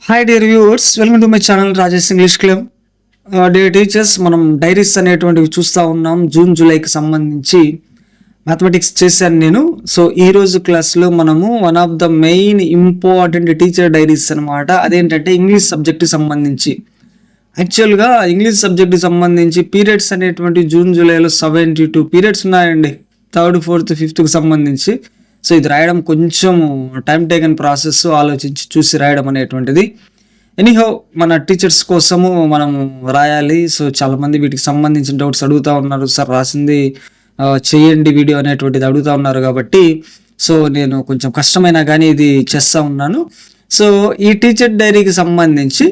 Hi dear viewers, welcome to my channel Rajesh English club. Dear teachers, మనం diaries అనేటువంటివి చూస్తూ ఉన్నాం. జూన్ జూలైకి సంబంధించి మ్యాథమెటిక్స్ చేశాను నేను. సో ఈరోజు క్లాస్లో మనము one of the main important teacher diaries అనమాట. అదేంటంటే ఇంగ్లీష్ సబ్జెక్ట్కి సంబంధించి. యాక్చువల్గా ఇంగ్లీష్ సబ్జెక్ట్కి సంబంధించి పీరియడ్స్ అనేటువంటి జూన్ జూలైలో 72 పీరియడ్స్ ఉన్నాయండి, 3rd 4th 5th సంబంధించి. సో ఇది రాయడం కొంచెం టైం టేకన్ ప్రాసెస్, ఆలోచించి చూసి రాయడం అనేటువంటిది. ఎనీహౌ మన టీచర్స్ కోసము మనము రాయాలి. సో చాలామంది వీటికి సంబంధించిన డౌట్స్ అడుగుతూ ఉన్నారు, సార్ రాసింది చేయండి వీడియో అనేటువంటిది అడుగుతూ ఉన్నారు. కాబట్టి సో నేను కొంచెం కష్టమైనా కానీ ఇది చేస్తూ ఉన్నాను. సో ఈ టీచర్ డైరీకి సంబంధించి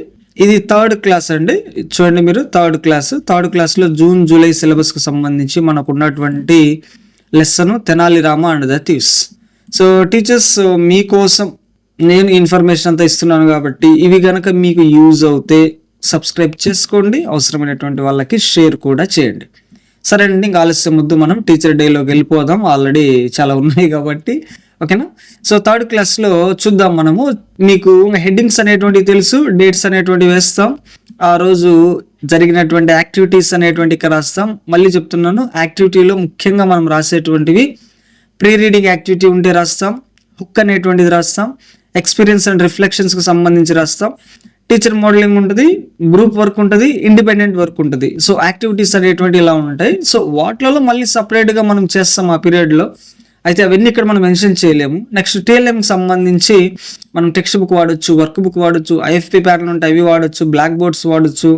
ఇది 3rd క్లాస్ అండి. చూడండి మీరు, 3rd క్లాస్లో జూన్ జూలై సిలబస్కి సంబంధించి మనకు ఉన్నటువంటి lesson Tenali Rama and the thieves. So teachers, మీకోసం నేను ఇన్ఫర్మేషన్ అంతా ఇస్తున్నాను కాబట్టి ఇవి కనుక మీకు యూజ్ అవుతే సబ్స్క్రైబ్ చేసుకోండి, అవసరమైనటువంటి వాళ్ళకి షేర్ కూడా చేయండి. సరే అండి, ఇంకా ఆలస్యం వద్దు, మనం టీచర్ డేలోకి వెళ్ళిపోదాం. ఆల్రెడీ చాలా ఉన్నాయి కాబట్టి ఓకేనా. సో 3rd క్లాస్లో చూద్దాం మనము. మీకు హెడ్డింగ్స్ అనేటువంటివి తెలుసు, డేట్స్ అనేటువంటివి వేస్తాం, ఆ రోజు జరిగినటువంటి యాక్టివిటీస్ అనేటువంటి రాస్తాం. మళ్ళీ చెప్తున్నాను, యాక్టివిటీలో ముఖ్యంగా మనం రాసేటువంటివి ప్రీ రీడింగ్ యాక్టివిటీ ఉంటే రాస్తాం, హుక్ అనేటువంటిది రాస్తాం, ఎక్స్పీరియన్స్ అండ్ రిఫ్లెక్షన్స్కి సంబంధించి రాస్తాం, టీచర్ మోడలింగ్ ఉంటుంది, గ్రూప్ వర్క్ ఉంటుంది, ఇండిపెండెంట్ వర్క్ ఉంటుంది. సో యాక్టివిటీస్ అనేటువంటి ఇలా ఉంటాయి. సో వాటిలలో మళ్ళీ సపరేట్గా మనం చేస్తాం ఆ పీరియడ్లో. అయితే అవన్నీ ఇక్కడ మనం మెన్షన్ చేయలేము. నెక్స్ట్ టీఎల్ఎంకి సంబంధించి మనం టెక్స్ట్ బుక్ వాడచ్చు, వర్క్ బుక్ వాడచ్చు, ఐఎఫ్పి ప్యాటర్న్ ఉంటే అవి వాడచ్చు, బ్లాక్ బోర్డ్స్ వాడచ్చు,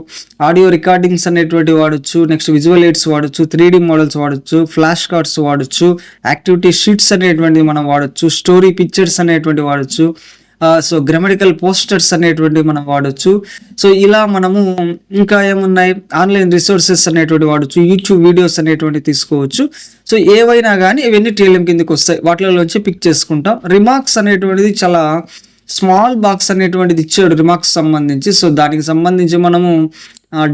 ఆడియో రికార్డింగ్స్ అనేటువంటి వాడచ్చు, నెక్స్ట్ విజువల్ ఎయిడ్స్ వాడచ్చు, 3D మోడల్స్ వాడచ్చు, ఫ్లాష్ కార్డ్స్ వాడచ్చు, యాక్టివిటీ షీట్స్ అనేటువంటివి మనం వాడచ్చు, స్టోరీ పిక్చర్స్ అనేటువంటి వాడచ్చు, సో గ్రామటికల్ పోస్టర్స్ అనేటువంటివి మనం వాడచ్చు. సో ఇలా మనము ఇంకా ఏమున్నాయి, ఆన్లైన్ రిసోర్సెస్ అనేటువంటి వాడచ్చు, యూట్యూబ్ వీడియోస్ అనేటువంటి తీసుకోవచ్చు. సో ఏవైనా కానీ ఇవన్నీ టీఎల్ఎం కిందకి వస్తాయి, వాటిలోంచి పిక్ చేసుకుంటాం. రిమార్క్స్ అనేటువంటిది చాలా స్మాల్ బాక్స్ అనేటువంటిది ఇచ్చాడు రిమార్క్స్ సంబంధించి. సో దానికి సంబంధించి మనము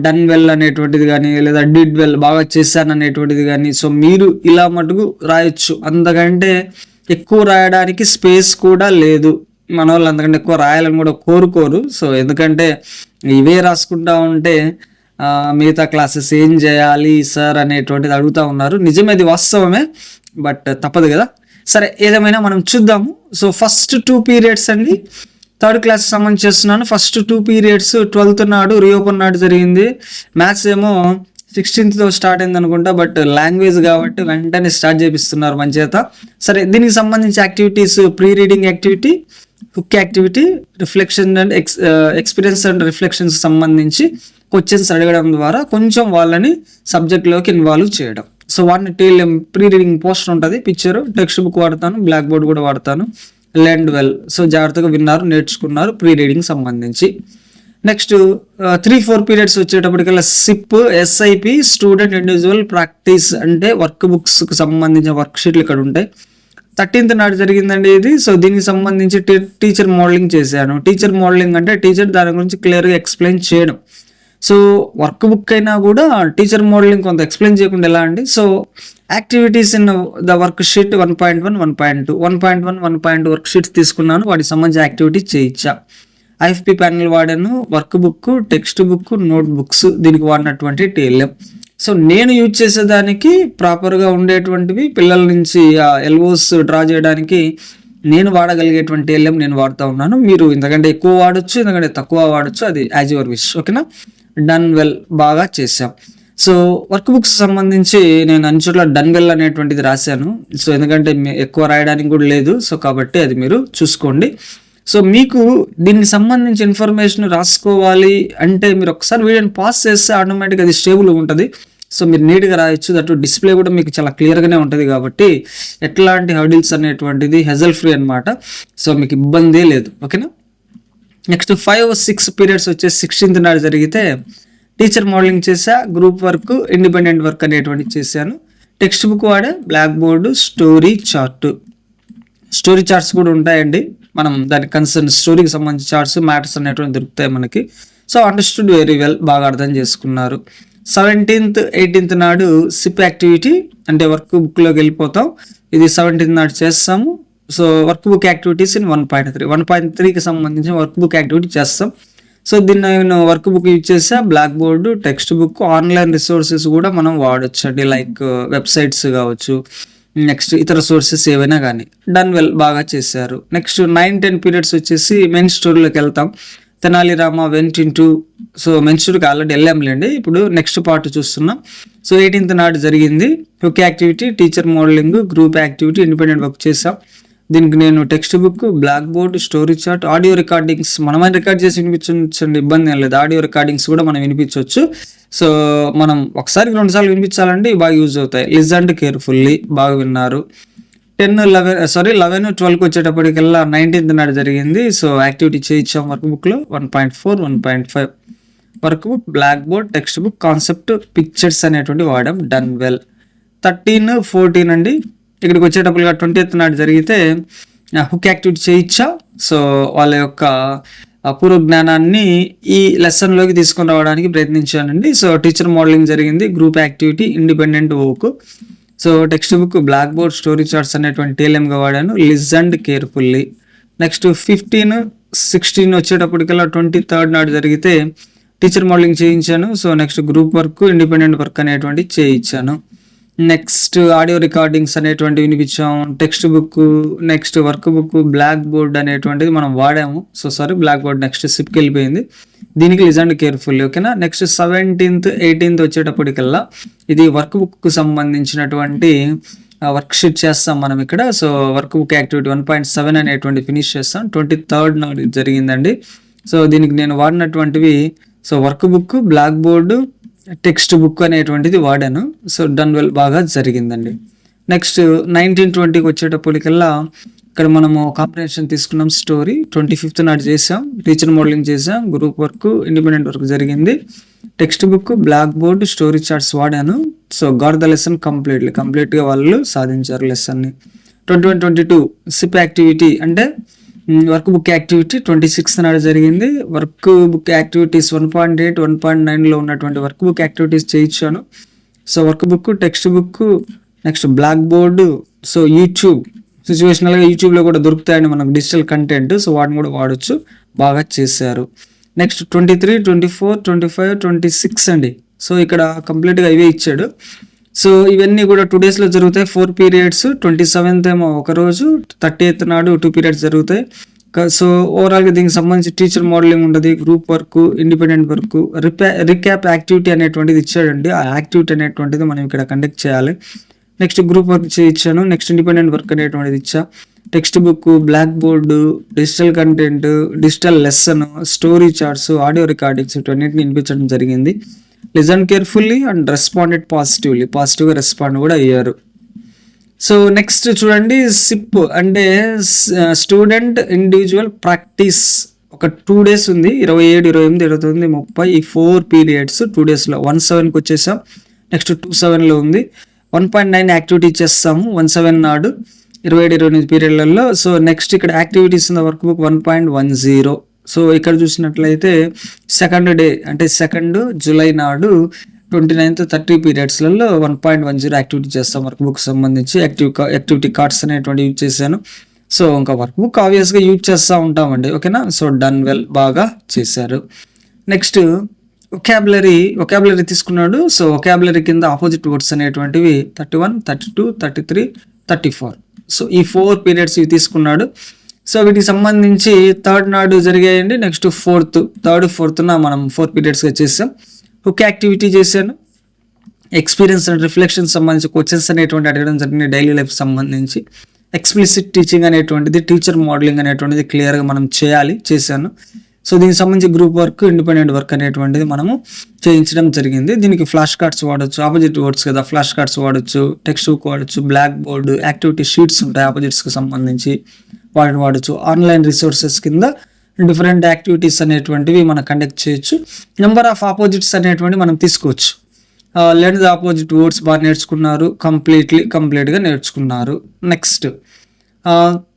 డన్ వెల్ అనేటువంటిది కానీ, లేదా డిడ్ వెల్, బాగా చేశాను అనేటువంటిది కానీ, సో మీరు ఇలా మటుకు రాయొచ్చు. అంతకంటే ఎక్కువ రాయడానికి స్పేస్ కూడా లేదు. మన వాళ్ళు అంతకంటే ఎక్కువ రాయాలని కూడా కోరుకోరు. సో ఎందుకంటే ఇవే రాసుకుంటా ఉంటే మిగతా క్లాసెస్ ఏం చేయాలి సార్ అనేటువంటిది అడుగుతూ ఉన్నారు. నిజమేది వాస్తవమే, బట్ తప్పదు కదా. సరే, ఏదేమైనా మనం చూద్దాము. సో ఫస్ట్ 2 పీరియడ్స్ అండి, 3rd క్లాస్ సంబంధించి చేస్తున్నాను. ఫస్ట్ 2 పీరియడ్స్ 12th నాడు రీఓపెన్ నాడు జరిగింది. మ్యాథ్స్ ఏమో 16th స్టార్ట్ అయింది అనుకుంటా, బట్ లాంగ్వేజ్ కాబట్టి వెంటనే స్టార్ట్ చేపిస్తున్నారు మన చేత. సరే, దీనికి సంబంధించి activities pre reading activity, hook activity, reflection and experience and reflections సంబంధించి క్వశ్చన్స్ అడగడం ద్వారా కొంచెం వాళ్ళని సబ్జెక్ట్లోకి ఇన్వాల్వ్ చేయడం. సో వాటిని టీఎల్ఎం ప్రీ రీడింగ్ పోస్టర్ ఉంటుంది, పిక్చర్, టెక్స్ట్ బుక్ వాడతాను, బ్లాక్ బోర్డ్ కూడా వాడతాను. లెర్న్ వెల్, సో జాగ్రత్తగా విన్నారు, నేర్చుకున్నారు ప్రీ రీడింగ్ సంబంధించి. నెక్స్ట్ 3-4 పీరియడ్స్ వచ్చేటప్పటికల్లా SIP, SIP, student individual practice, అంటే వర్క్ బుక్స్కి సంబంధించిన వర్క్ షీట్లు ఇక్కడ ఉంటాయి. 13th నాడు జరిగిందండి ఇది. సో దీనికి సంబంధించి టీచర్ మోడలింగ్ చేశాను. టీచర్ మోడలింగ్ అంటే టీచర్ దాని గురించి క్లియర్గా ఎక్స్ప్లెయిన్ చేయడం. సో వర్క్ బుక్ అయినా కూడా టీచర్ మోడలింగ్ కొంత ఎక్స్ప్లెయిన్ చేయకుండా ఎలా అండి. So activities in the work sheet 1.1, 1.2, 1.1, 1.2 work sheets తీసుకున్నాను, వాటికి సంబంధించి యాక్టివిటీస్ చేయించా. ఐఎఫ్పి ప్యానల్ వాడాను, work book, text book, note books, దీనికి వాడినటువంటి టీఎల్ఎం. సో నేను యూజ్ చేసేదానికి ప్రాపర్గా ఉండేటువంటివి, పిల్లల నుంచి ఎల్ఓస్ డ్రా చేయడానికి నేను వాడగలిగేటువంటి టీఎల్ఎం నేను వాడుతూ ఉన్నాను. మీరు ఇంతకంటే ఎక్కువ వాడచ్చు, ఇంతకంటే తక్కువ వాడచ్చు, అది యాజ్ యువర్ విష్. ఓకేనా. డన్ వెల్, బాగా చేసాం. సో వర్క్ బుక్స్ సంబంధించి నేను అన్ని చోట్ల డన్ వెల్ అనేటువంటిది రాశాను. సో ఎందుకంటే ఎక్కువ రాయడానికి కూడా లేదు, సో కాబట్టి అది మీరు చూసుకోండి. సో మీకు దీనికి సంబంధించి ఇన్ఫర్మేషన్ రాసుకోవాలి అంటే మీరు ఒకసారి వీడియోని పాస్ చేస్తే ఆటోమేటిక్గా అది స్టేబుల్ ఉంటుంది. సో మీరు నీట్గా రాయొచ్చు, దట్ డిస్ప్లే కూడా మీకు చాలా క్లియర్గానే ఉంటుంది కాబట్టి ఎట్లాంటి హర్డిల్స్ అనేటువంటిది హెజల్ ఫ్రీ అనమాట. సో మీకు ఇబ్బంది లేదు. ఓకేనా. నెక్స్ట్ 5-6 పీరియడ్స్ వచ్చేసి 16th నాడు జరిగితే టీచర్ మోడలింగ్ చేసా, గ్రూప్ వర్క్, ఇండిపెండెంట్ వర్క్ అనేటువంటిది చేశాను. టెక్స్ట్ బుక్ వాడే, బ్లాక్ బోర్డు, స్టోరీ చార్ట్స్ కూడా ఉంటాయండి. మనం దానికి కన్సర్న్ స్టోరీకి సంబంధించి చార్ట్స్, మ్యాటర్స్ అనేటువంటి దొరుకుతాయి మనకి. సో అండర్స్టూడ్ వెరీ వెల్, బాగా అర్థం చేసుకున్నారు. 17th, 18th నాడు సిప్ యాక్టివిటీ అంటే వర్క్ బుక్లోకి వెళ్ళిపోతాం. ఇది 17th నాడు చేస్తాము. So work book activities in 1.3కి సంబంధించిన వర్క్ బుక్ యాక్టివిటీ చేస్తాం. సో దీన్ని నేను వర్క్ బుక్ యూజ్ చేసా, black board, text book, online resources కూడా మనం వాడచ్చు అండి, లైక్ వెబ్సైట్స్ కావచ్చు, నెక్స్ట్ ఇతర సోర్సెస్ ఏవైనా కానీ. డన్ వెల్, బాగా చేశారు. నెక్స్ట్ 9-10 పీరియడ్స్ వచ్చేసి మెయిన్ స్టోరీలోకి వెళ్తాం. Tenali Rama went into, so main స్టోరీకి ఆల్రెడీ వెళ్ళాంలేండి, ఇప్పుడు నెక్స్ట్ పార్ట్ చూస్తున్నాం. సో 18th నాడు జరిగింది hook activity, teacher modelling, group activity, independent work చేసాం. దీనికి నేను text book, black board, story chart, audio recordings మనమే రికార్డ్ చేసి వినిపించండి, ఇబ్బంది ఏం లేదు. ఆడియో రికార్డింగ్స్ కూడా మనం వినిపించవచ్చు. సో మనం ఒకసారి 2 సార్లు వినిపించాలండి, బాగా యూజ్ అవుతాయి. లిజన్ కేర్ఫుల్లీ, బాగా విన్నారు. 11-12కి వచ్చేటప్పటికల్లా 19th నాడు జరిగింది. సో యాక్టివిటీ చేయించాం వర్క్ బుక్లో 1.4, 1.5 work book, black board, text book, concept, pictures అనేటువంటి వాడాం. Done well. 13-14 అండి, ఇక్కడికి వచ్చేటప్పటిగా 20th నాడు జరిగితే హుక్ యాక్టివిటీ చేయించా. సో వాళ్ళ యొక్క అపూర్వ జ్ఞానాన్ని ఈ లెసన్లోకి తీసుకొని రావడానికి ప్రయత్నించానండి. సో టీచర్ మోడలింగ్ జరిగింది, group activity, independent work. So text book, black board, story charts అనేటువంటి TLMగా వాడాను. Listened carefully. నెక్స్ట్ 15-16 వచ్చేటప్పటికల్లా 23rd నాడు జరిగితే టీచర్ మోడలింగ్ చేయించాను. So next group work, independent work అనేటువంటి చేయించాను. నెక్స్ట్ ఆడియో రికార్డింగ్స్ అనేటువంటి వినిపించాం. Text book, next work book, black board అనేటువంటిది మనం వాడాము. సో బ్లాక్ బోర్డ్ నెక్స్ట్ సిప్కి వెళ్ళిపోయింది. దీనికి లిజన్ కేర్ఫుల్లీ, ఓకేనా. నెక్స్ట్ 17th, 18th వచ్చేటప్పటికల్లా ఇది వర్క్ బుక్కు సంబంధించినటువంటి వర్క్ షీట్ చేస్తాం మనం ఇక్కడ. సో వర్క్ బుక్ యాక్టివిటీ 1.7 అనేటువంటి ఫినిష్ చేస్తాం. 23rd నాడు జరిగిందండి. సో దీనికి నేను వాడినటువంటివి so work book, black board, text book అనేటువంటిది వాడాను. సో డన్ వెల్, బాగా జరిగిందండి. నెక్స్ట్ 19-20కి వచ్చేటప్పటికల్లా ఇక్కడ మనము కాంప్రహెన్షన్ తీసుకున్నాం. స్టోరీ 25th నాడు చేసాం, టీచర్ మోడలింగ్ చేసాం, గ్రూప్ వర్క్, ఇండిపెండెంట్ వర్క్ జరిగింది. Text book, black board, story charts వాడాను. సో గాట్ ద లెసన్ కంప్లీట్గా వాళ్ళు సాధించారు లెసన్ని. 21-22 సిప్ యాక్టివిటీ అంటే వర్క్ బుక్ యాక్టివిటీ 26th నాడు జరిగింది. వర్క్ బుక్ యాక్టివిటీస్ 1.8, 1.9లో ఉన్నటువంటి వర్క్ బుక్ యాక్టివిటీస్ చేయించాను. So work book, text book, next black board, so YouTube సిచ్యువేషనల్గా యూట్యూబ్లో కూడా దొరుకుతాయండి మనకు డిజిటల్ కంటెంట్. సో వాటిని కూడా వాడచ్చు, బాగా చేశారు. నెక్స్ట్ 23, 24, 25, 26 అండి. సో ఇక్కడ కంప్లీట్గా ఇవే ఇచ్చాడు. సో ఇవన్నీ కూడా 2 daysలో జరుగుతాయి, 4 periods. 27th ఏమో ఒకరోజు, 30th నాడు 2 periods జరుగుతాయి. సో ఓవరాల్గా దీనికి సంబంధించి టీచర్ మోడలింగ్ ఉంటుంది, group work, independent work, recap activity అనేటువంటిది ఇచ్చాడండి. ఆ యాక్టివిటీ అనేటువంటిది మనం ఇక్కడ కండక్ట్ చేయాలి. నెక్స్ట్ గ్రూప్ వర్క్ చేయించాను. నెక్స్ట్ ఇండిపెండెంట్ వర్క్ అనేటువంటిది ఇచ్చా. Text book, black board, digital content, digital lesson, story charts, audio recordings ఇవన్నిటిని వినిపించడం జరిగింది. లిజన్ కేర్ఫుల్లీ అండ్ రెస్పాండెడ్ పాజిటివ్గా రెస్పాండ్ కూడా అయ్యారు. సో నెక్స్ట్ చూడండి, సిప్ అంటే స్టూడెంట్ ఇండివిజువల్ ప్రాక్టీస్ ఒక 2 days ఉంది. 27, 28, 29, 30 ఈ 4 periods 2 daysలో. 17కి వచ్చేసాం. నెక్స్ట్ 27లో ఉంది. 1.9 యాక్టివిటీ చేస్తాము 17 నాడు 27, 29 పీరియడ్లలో. సో నెక్స్ట్ ఇక్కడ activities in the work book 1.10. So ఇక్కడ చూసినట్లయితే 2nd డే అంటే 2nd July నాడు 29th, 30 పీరియడ్స్లలో 1.10 యాక్టివిటీ చేస్తాం వర్క్ బుక్ సంబంధించి. యాక్టివిటీ కార్డ్స్ అనేటువంటి యూజ్ చేశాను. సో ఇంకా వర్క్ బుక్ ఆబ్వియస్గా యూజ్ చేస్తూ ఉంటామండి, ఓకేనా. సో డన్ వెల్, బాగా చేశారు. నెక్స్ట్ ఒకాబులరీ తీసుకున్నాడు. సో ఒకాబులరీ కింద ఆపోజిట్ వర్డ్స్ అనేటువంటివి 31, 32, 33, 34. సో ఈ 4 periods ఇవి తీసుకున్నాడు. సో వీటికి సంబంధించి 3rd నాడు జరిగాయండి. నెక్స్ట్ 3rd, 4th మనం 4 periodsగా చేసాం. హుక్ యాక్టివిటీ చేశాను. ఎక్స్పీరియన్స్ అండ్ రిఫ్లెక్షన్ సంబంధించి క్వశ్చన్స్ అనేటువంటి అడగడం జరిగింది డైలీ లైఫ్ సంబంధించి. ఎక్స్ప్లిసిట్ టీచింగ్ అనేటువంటిది, టీచర్ మోడలింగ్ అనేటువంటిది క్లియర్గా మనం చేశాను. సో దీనికి సంబంధించి గ్రూప్ వర్క్, ఇండిపెండెంట్ వర్క్ అనేటువంటిది మనము చేయించడం జరిగింది. దీనికి ఫ్లాష్ కార్డ్స్ వాడచ్చు, ఆపోజిట్ వర్డ్స్ కదా, ఫ్లాష్ కార్డ్స్ వాడచ్చు, టెక్స్ట్ బుక్ వాడచ్చు, బ్లాక్ బోర్డు, యాక్టివిటీ షీట్స్ ఉంటాయి ఆపోజిట్స్కి సంబంధించి, వాటిని వాడచ్చు. ఆన్లైన్ రిసోర్సెస్ కింద డిఫరెంట్ యాక్టివిటీస్ అనేటువంటివి మనం కండక్ట్ చేయొచ్చు. నెంబర్ ఆఫ్ ఆపోజిట్స్ అనేటువంటి మనం తీసుకోవచ్చు. లెర్న్ ద ఆపోజిట్ వర్డ్స్ బాగా నేర్చుకున్నారు, కంప్లీట్గా నేర్చుకున్నారు. నెక్స్ట్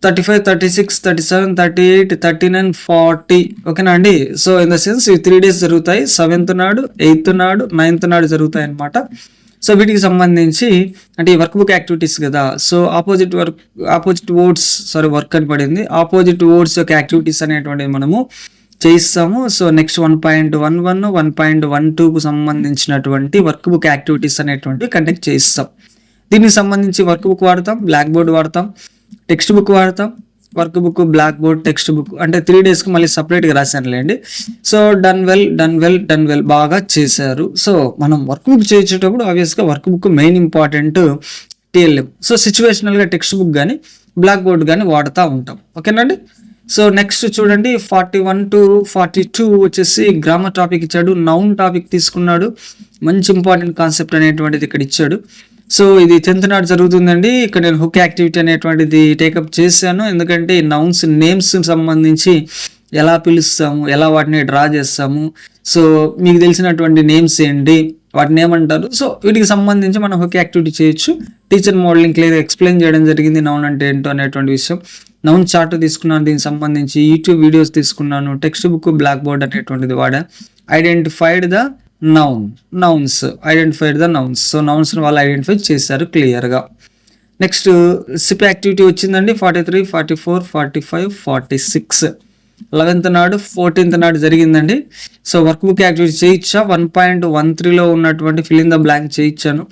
35, 36, 37, 38, 39, 40 ఓకేనా అండి. సో ఇన్ ద సెన్స్ ఇవి 3 days జరుగుతాయి. 7th నాడు, 8th నాడు, 9th నాడు జరుగుతాయి అన్నమాట. సో వీటికి సంబంధించి అంటే ఈ వర్క్ బుక్ యాక్టివిటీస్ కదా, సో ఆపోజిట్ వర్క్ అని పడింది. ఆపోజిట్ వర్డ్స్ యొక్క యాక్టివిటీస్ అనేటువంటివి మనము చేయిస్తాము. సో నెక్స్ట్ 1.11 1.12కు సంబంధించినటువంటి వర్క్ బుక్ యాక్టివిటీస్ అనేటువంటివి కండక్ట్ చేయిస్తాం. దీనికి సంబంధించి వర్క్ బుక్ వాడతాం, బ్లాక్ బోర్డ్ వాడతాం, టెక్స్ట్ బుక్ వాడతాం. Work book, black board, text book అంటే 3 డేస్కి మళ్ళీ సపరేట్గా రాశానులేండి. సో డన్ వెల్ బాగా చేశారు. సో మనం వర్క్ బుక్ చేయించేటప్పుడు ఆబ్వియస్గా work book main important TLM. So సిచ్యువేషనల్గా టెక్స్ట్ బుక్ కానీ బ్లాక్ బోర్డ్ కానీ వాడుతూ ఉంటాం. ఓకేనండి. సో నెక్స్ట్ చూడండి 41 to 42 వచ్చేసి గ్రామర్ టాపిక్ ఇచ్చాడు, నౌన్ టాపిక్ తీసుకున్నాడు. మంచి ఇంపార్టెంట్ కాన్సెప్ట్ అనేటువంటిది ఇక్కడ ఇచ్చాడు. సో ఇది 10th నాడు జరుగుతుందండి. ఇక్కడ నేను హుక్ యాక్టివిటీ అనేటువంటిది టేకప్ చేశాను, ఎందుకంటే నౌన్స్ నేమ్స్ సంబంధించి ఎలా పిలుస్తాము, ఎలా వాటిని డ్రా చేస్తాము, సో మీకు తెలిసినటువంటి నేమ్స్ ఏంటి, వాటిని ఏమంటారు, సో వీటికి సంబంధించి మనం హుక్ యాక్టివిటీ చేయొచ్చు. టీచర్ మోడలింగ్ క్లియర్గా ఎక్స్ప్లెయిన్ చేయడం జరిగింది, నౌన్ అంటే ఏంటో అనేటువంటి విషయం. నౌన్ చార్ట్ తీసుకున్నాను, దీనికి సంబంధించి యూట్యూబ్ వీడియోస్ తీసుకున్నాను, టెక్స్ట్ బుక్, బ్లాక్ బోర్డ్ అనేటువంటిది వాడా. Identified the nouns. So nouns వాళ్ళు ఐడెంటిఫై చేశారు క్లియర్గా. నెక్స్ట్ సిప్ యాక్టివిటీ వచ్చిందండి 43, 44, 45, 46. 11th నాడు 14th నాడు జరిగిందండి. సో వర్క్ బుక్ యాక్టివిటీ చేయించా. 1.13లో ఉన్నటువంటి ఫిల్ ఇన్ ద బ్లాంక్ చేయించాను.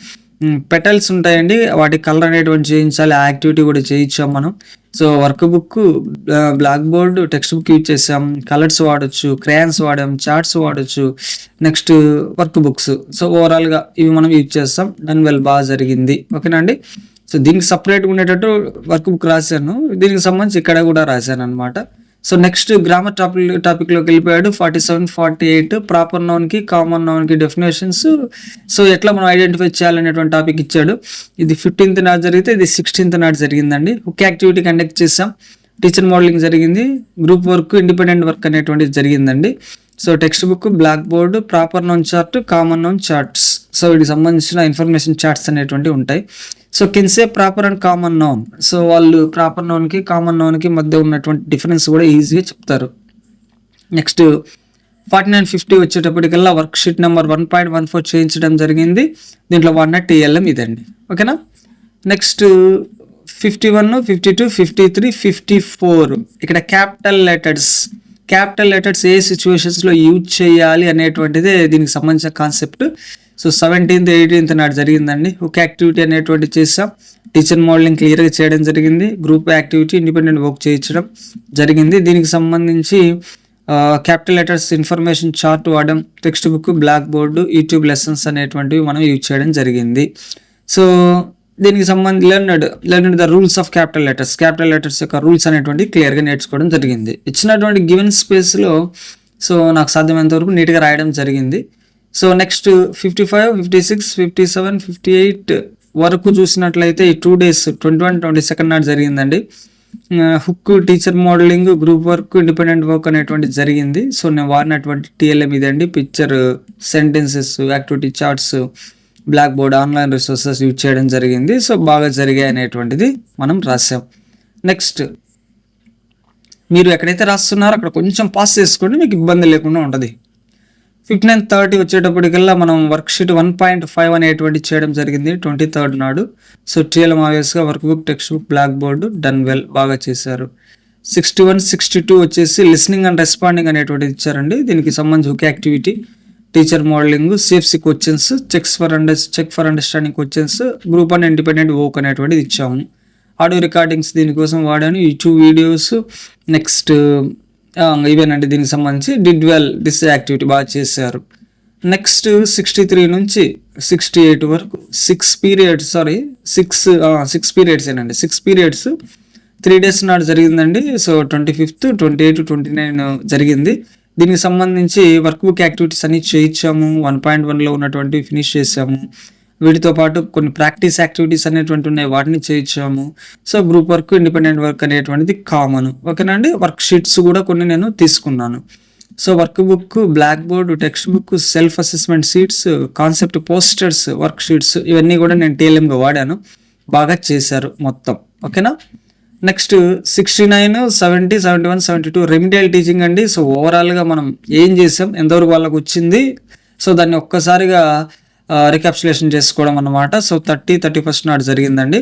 పెటల్స్ ఉంటాయండి, వాటి కలర్ అనేటువంటి చేయించాలి, ఆ యాక్టివిటీ కూడా చేయించాం మనం. So work book, black board, text book use చేసాం, కలర్స్ వాడచ్చు, క్రేయాన్స్ వాడాం, చార్ట్స్ వాడచ్చు. Next work books. సో ఓవరాల్గా ఇవి మనం యూజ్ చేస్తాం. డన్ వెల్ బాగా జరిగింది. ఓకేనా అండి. సో దీనికి సపరేట్గా ఉండేటట్టు వర్క్ బుక్ రాశాను, దీనికి సంబంధించి ఇక్కడ కూడా రాశాను అనమాట. సో నెక్స్ట్ గ్రామర్ టాపిక్లోకి వెళ్ళిపోయాడు. 47, 48 ప్రాపర్ నౌన్కి, కామన్ నౌన్కి డెఫినేషన్స్. సో ఎట్లా మనం ఐడెంటిఫై చేయాలనేటువంటి టాపిక్ ఇచ్చాడు. ఇది 15th నాడు జరిగితే ఇది 16th నాడు జరిగిందండి. హుక్ యాక్టివిటీ కండక్ట్ చేసాం, టీచర్ మోడలింగ్ జరిగింది, గ్రూప్ వర్క్, ఇండిపెండెంట్ వర్క్ అనేటువంటిది జరిగిందండి. So text book, black board, proper noun chart, common noun charts. So వీటికి సంబంధించిన ఇన్ఫర్మేషన్ చార్ట్స్ అనేటువంటివి ఉంటాయి. So can say proper and common noun. So వాళ్ళు ప్రాపర్ నౌన్కి, కామన్ నౌన్కి మధ్య ఉన్నటువంటి డిఫరెన్స్ కూడా ఈజీగా చెప్తారు. నెక్స్ట్ 49, 50 వచ్చేటప్పటికల్లా వర్క్ షీట్ నెంబర్ 1.14 చేయించడం జరిగింది. దీంట్లో వాడిన టీఎల్ఎం ఇదండి. ఓకేనా. నెక్స్ట్ 51, 52, 53, 54 ఇక్కడ క్యాపిటల్ లెటర్స్ ఏ సిచ్యువేషన్స్లో యూజ్ చేయాలి అనేటువంటిదే దీనికి సంబంధించిన కాన్సెప్ట్. సో 17th, 18th నాడు జరిగిందండి. హుక్ యాక్టివిటీ అనేటువంటి చేసాం, టీచర్ మోడలింగ్ క్లియర్గా చేయడం జరిగింది, గ్రూప్ యాక్టివిటీ, ఇండిపెండెంట్ వర్క్ చేయించడం జరిగింది. దీనికి సంబంధించి క్యాపిటల్ లెటర్స్ ఇన్ఫర్మేషన్ చార్ట్ వాడడం, text book, black board, YouTube lessons అనేటువంటివి మనం యూజ్ చేయడం జరిగింది. సో దీనికి సంబంధించి learn the rules of capital letters యొక్క రూల్స్ అనేటువంటి క్లియర్గా నేర్చుకోవడం జరిగింది. ఇచ్చినటువంటి గివెన్ స్పేస్లో సో నాకు సాధ్యమైనంత వరకు నీట్గా రాయడం జరిగింది. సో నెక్స్ట్ 55, 56, 57, 58 వరకు చూసినట్లయితే ఈ 2 days 21, 22 నాడు జరిగిందండి. Hook, teacher modelling, group work, independent work అనేటువంటి జరిగింది. సో నేను వాడినటువంటి టీఎల్ఎం ఇదండి. Picture, sentences, activity charts, black board, online resources use చేయడం జరిగింది. సో బాగా జరిగాయి అనేటువంటిది మనం రాసాం. నెక్స్ట్ మీరు ఎక్కడైతే రాస్తున్నారో అక్కడ కొంచెం పాస్ చేసుకోండి, మీకు ఇబ్బంది లేకుండా ఉంటుంది. 59, 30 వచ్చేటప్పటికల్లా మనం వర్క్ షీట్ 1.5 అనేటువంటి చేయడం జరిగింది 23rd నాడు. సో టీఎల్ఎం ఆబ్వియస్గా work book, text book, black board, done well బాగా చేశారు. 61, 62 వచ్చేసి లిస్నింగ్ అండ్ రెస్పాండింగ్ అనేటువంటిది ఇచ్చారండి. దీనికి సంబంధించి hook activity, teacher modelling, CFC questions, check for understanding questions, group and independent work అనేటువంటిది ఇచ్చాము. ఆడియో రికార్డింగ్స్ దీనికోసం వాడాను, యూట్యూబ్ వీడియోస్. నెక్స్ట్ ఇవేనండి దీనికి సంబంధించి డిడ్ వెల్ దిస్ యాక్టివిటీ బాగా చేశారు. నెక్స్ట్ 63 నుంచి 68 వరకు 6 periods 6 periods ఏనండి. 6 periods 3 days నాడు జరిగిందండి. సో 25th, 28, 29 జరిగింది. దీనికి సంబంధించి వర్క్ బుక్ యాక్టివిటీస్ అన్ని చేయించాము. 1.1లో ఉన్నటువంటి ఫినిష్ చేసాము. వీటితో పాటు కొన్ని ప్రాక్టీస్ యాక్టివిటీస్ అనేటువంటి ఉన్నాయి, వాటిని చేయించాము. So group work, independent work అనేటువంటిది కామన్. ఓకేనండి. వర్క్ షీట్స్ కూడా కొన్ని నేను తీసుకున్నాను. So work book, black board, text book, self assessment sheets, concept posters, work sheets ఇవన్నీ కూడా నేను టీఎల్ఎంగా వాడాను. బాగా చేశారు మొత్తం. ఓకేనా. నెక్స్ట్ 69, 70, 71, 72 రెమిడియల్ టీచింగ్ అండి. సో ఓవరాల్గా మనం ఏం చేసాం, ఎంతవరకు వాళ్ళకు వచ్చింది, సో దాన్ని ఒక్కసారిగా రికాప్చులేషన్ చేసుకోవడం అన్నమాట. సో 31st నాడు జరిగిందండి.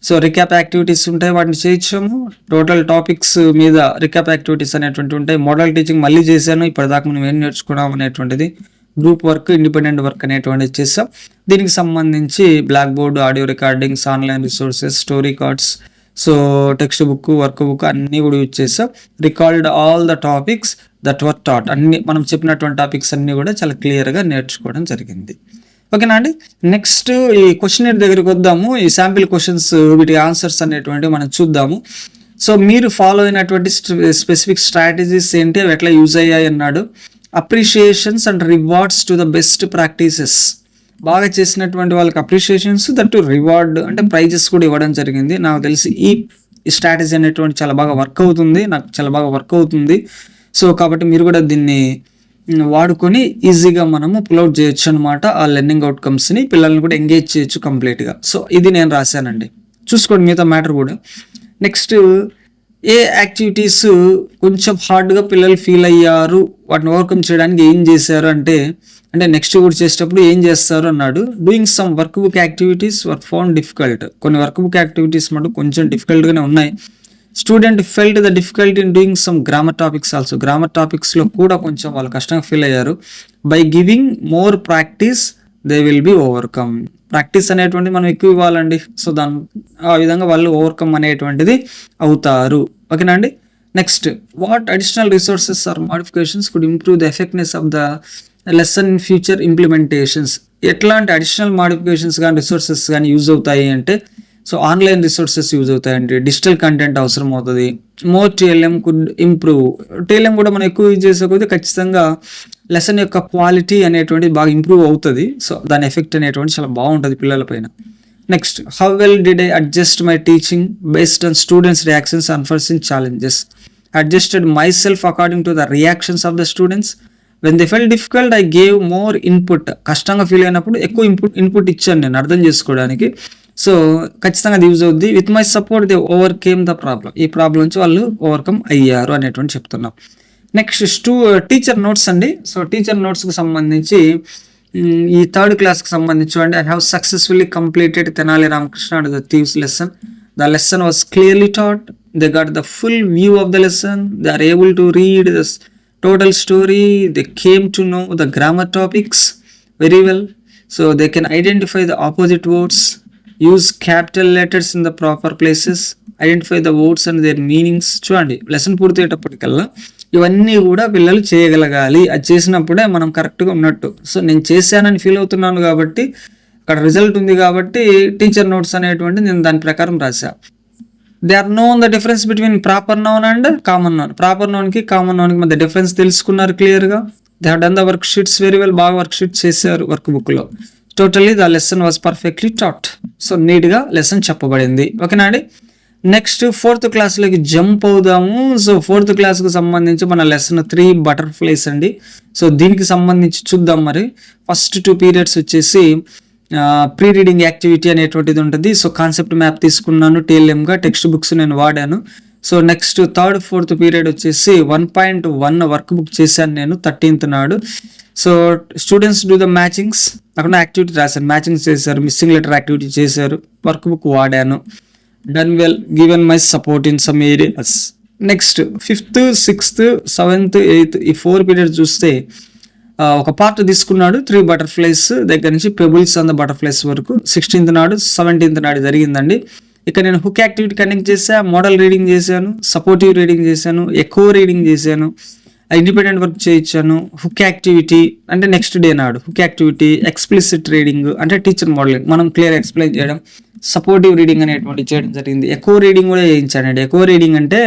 సో రికాప్ యాక్టివిటీస్ ఉంటాయి, వాటిని చేయించాము. టోటల్ టాపిక్స్ మీద రికాప్ యాక్టివిటీస్ అనేటువంటి ఉంటాయి. మోడల్ టీచింగ్ మళ్ళీ చేశాను, ఇప్పటిదాకా మనం ఏం నేర్చుకున్నాం అనేటువంటిది. గ్రూప్ వర్క్, ఇండిపెండెంట్ వర్క్ అనేటువంటిది చేసాం. దీనికి సంబంధించి black board, audio recordings, online resources, story cards, so text book, work book అన్నీ కూడా యూజ్ చేసాం. Record all the topics that were taught, అన్ని మనం చెప్పినటువంటి టాపిక్స్ అన్నీ కూడా చాలా క్లియర్గా నేర్చుకోవడం జరిగింది. ఓకేనా అండి. నెక్స్ట్ ఈ క్వశ్చన్ దగ్గరికి వద్దాము. ఈ శాంపిల్ క్వశ్చన్స్, వీటి ఆన్సర్స్ అనేటువంటివి మనం చూద్దాము. సో మీరు ఫాలో అయినటువంటి స్పెసిఫిక్ స్ట్రాటజీస్ ఏంటి, అవి ఎట్లా యూజ్ అయ్యాయి అన్నాడు. Appreciations and rewards to the best practices, బాగా చేసినటువంటి వాళ్ళకి అప్రిషియేషన్స్, దట్టు రివార్డ్ అంటే ప్రైజెస్ కూడా ఇవ్వడం జరిగింది. నాకు తెలిసి ఈ స్ట్రాటజీ అనేటువంటి చాలా బాగా వర్క్ అవుతుంది, నాకు చాలా బాగా వర్క్ అవుతుంది. సో కాబట్టి మీరు కూడా దీన్ని వాడుకొని ఈజీగా మనము పుల్అవుట్ చేయొచ్చు అనమాట. ఆ లెర్నింగ్ అవుట్కమ్స్ని పిల్లల్ని కూడా ఎంగేజ్ చేయొచ్చు కంప్లీట్గా. సో ఇది నేను రాశానండి, చూసుకోండి మిగతా మ్యాటర్ కూడా. నెక్స్ట్ ఏ యాక్టివిటీస్ కొంచెం హార్డ్గా పిల్లలు ఫీల్ అయ్యారు, వాటిని ఓవర్కమ్ చేయడానికి ఏం చేశారు అంటే నెక్స్ట్ కూడా చేసేటప్పుడు ఏం చేస్తారు అన్నాడు. Doing some work book activities were found difficult, కొన్ని వర్క్ బుక్ యాక్టివిటీస్ మటు కొంచెం డిఫికల్ట్గానే ఉన్నాయి. Student felt the difficulty in doing some grammar topics also, grammar టాపిక్స్లో కూడా కొంచెం వాళ్ళు కష్టంగా ఫీల్ అయ్యారు. By giving more practice they will be overcome, practice అనేటువంటి మనం ఎక్కువ ఇవ్వాలండి. సో ఆ విధంగా వాళ్ళు ఓవర్కమ్ అనేటువంటిది అవుతారు. ఓకేనా అండి. Next, what additional resources or modifications could improve the effectiveness of the lesson in future implementations, ఎట్లాంటి అడిషనల్ మోడిఫికేషన్స్ కానీ రిసోర్సెస్ కానీ యూజ్ అవుతాయి అంటే, సో ఆన్లైన్ రిసోర్సెస్ యూజ్ అవుతాయండి, డిజిటల్ కంటెంట్ అవసరం అవుతుంది. More TLM could improve, TLM కూడా మనం ఎక్కువ యూజ్ చేసేకొద్ది ఖచ్చితంగా లెసన్ యొక్క క్వాలిటీ అనేటువంటిది బాగా ఇంప్రూవ్ అవుతుంది. సో దాని ఎఫెక్ట్ అనేటువంటి చాలా బాగుంటుంది పిల్లల పైన. Next, how well did I adjust my teaching based on students reactions unforeseen challenges, adjusted myself according to the reactions of the students. When they felt difficult I gave more input, కష్టంగా feel అయినప్పుడు ఎక్కువ input ఇచ్చాను నేను అర్థం చేసుకోవడానికి. So ఖచ్చితంగా అది use అవుద్ది. With my support they overcame the problem, ఈ ప్రాబ్లం నుంచి వాళ్ళు ఓవర్కమ్ అయ్యారు అనేటువంటి చెప్తున్నాం. నెక్స్ట్ టీచర్ నోట్స్ అండి. సో టీచర్ నోట్స్కి సంబంధించి ఈ 3rd క్లాస్కి సంబంధించి అండి, I have successfully completed Tenali Ramakrishna and the thieves lesson. The lesson was clearly taught, they got the full view of the lesson, they are able to read the total story, they came to know the grammar topics very well, so they can identify the opposite words, use capital letters in the proper places, identify the words and their meanings. చూడండి lesson పూర్తయ్యేటప్పటికల్లా ఇవన్నీ కూడా పిల్లలు చేయగలగాలి, అది చేసినప్పుడే మనం కరెక్ట్గా ఉన్నట్టు. సో నేను చేశానని ఫీల్ అవుతున్నాను కాబట్టి అక్కడ రిజల్ట్ ఉంది కాబట్టి టీచర్ నోట్స్ అనేటువంటి నేను దాని ప్రకారం రాశా. They are known the difference between proper noun and common noun, proper నౌన్కి కామన్ నౌన్కి మధ్య డిఫరెన్స్ తెలుసుకున్నారు క్లియర్గా. They have done the work sheets very well, బాగా వర్క్ షీట్స్ చేశారు వర్క్ బుక్లో. Totally the lesson was perfectly taught, so నీట్గా lesson చెప్పబడింది. ఓకేనా అండి. నెక్స్ట్ 4th క్లాస్లోకి జంప్ అవుదాము. సో 4th క్లాస్కి సంబంధించి మన లెసన్ 3 బటర్ఫ్లైస్ అండి. సో దీనికి సంబంధించి చూద్దాం. మరి ఫస్ట్ 2 పీరియడ్స్ వచ్చేసి ప్రీ రీడింగ్ యాక్టివిటీ అనేటువంటిది ఉంటుంది. సో కాన్సెప్ట్ మ్యాప్ తీసుకున్నాను, టీఎల్ఎంగా టెక్స్ట్ బుక్స్ నేను వాడాను. So next 3rd 4th period వచ్చేసి 1.1 వర్క్ బుక్ చేశాను నేను 13th నాడు. So students do the matchings, అక్కడ యాక్టివిటీ రాశాను, మ్యాచింగ్స్ చేశారు, మిస్సింగ్ లెటర్ యాక్టివిటీ చేశారు, వర్క్ బుక్ వాడాను. Done well, given my support in some areas. Next 5th 6th 7th 8th ఈ 4 పీరియడ్స్ చూస్తే ఒక పార్ట్ తీసుకున్నాడు 3 బటర్ఫ్లైస్ దగ్గర నుంచి పెబుల్స్ ఆన్ ద బటర్ఫ్లైస్ వరకు. 16th నాడు 17th నాడు జరిగిందండి. ఇక్కడ నేను హుక్ యాక్టివిటీ కండక్ట్ చేశాను, మోడల్ రీడింగ్ చేశాను, సపోర్టివ్ రీడింగ్ చేశాను, ఎకో రీడింగ్ చేశాను, ఇండిపెండెంట్ వర్క్ చేయించాను. హుక్ యాక్టివిటీ అంటే నెక్స్ట్ డే నాడు హుక్ యాక్టివిటీ, ఎక్స్ప్లిసిట్ రీడింగ్ అంటే టీచర్ మోడలింగ్ మనం క్లియర్ ఎక్స్ప్లెయిన్ చేయడం, సపోర్టివ్ రీడింగ్ అనేటువంటి చేయడం జరిగింది. ఎకో రీడింగ్ కూడా చేయించానండి. ఎకో రీడింగ్ అంటే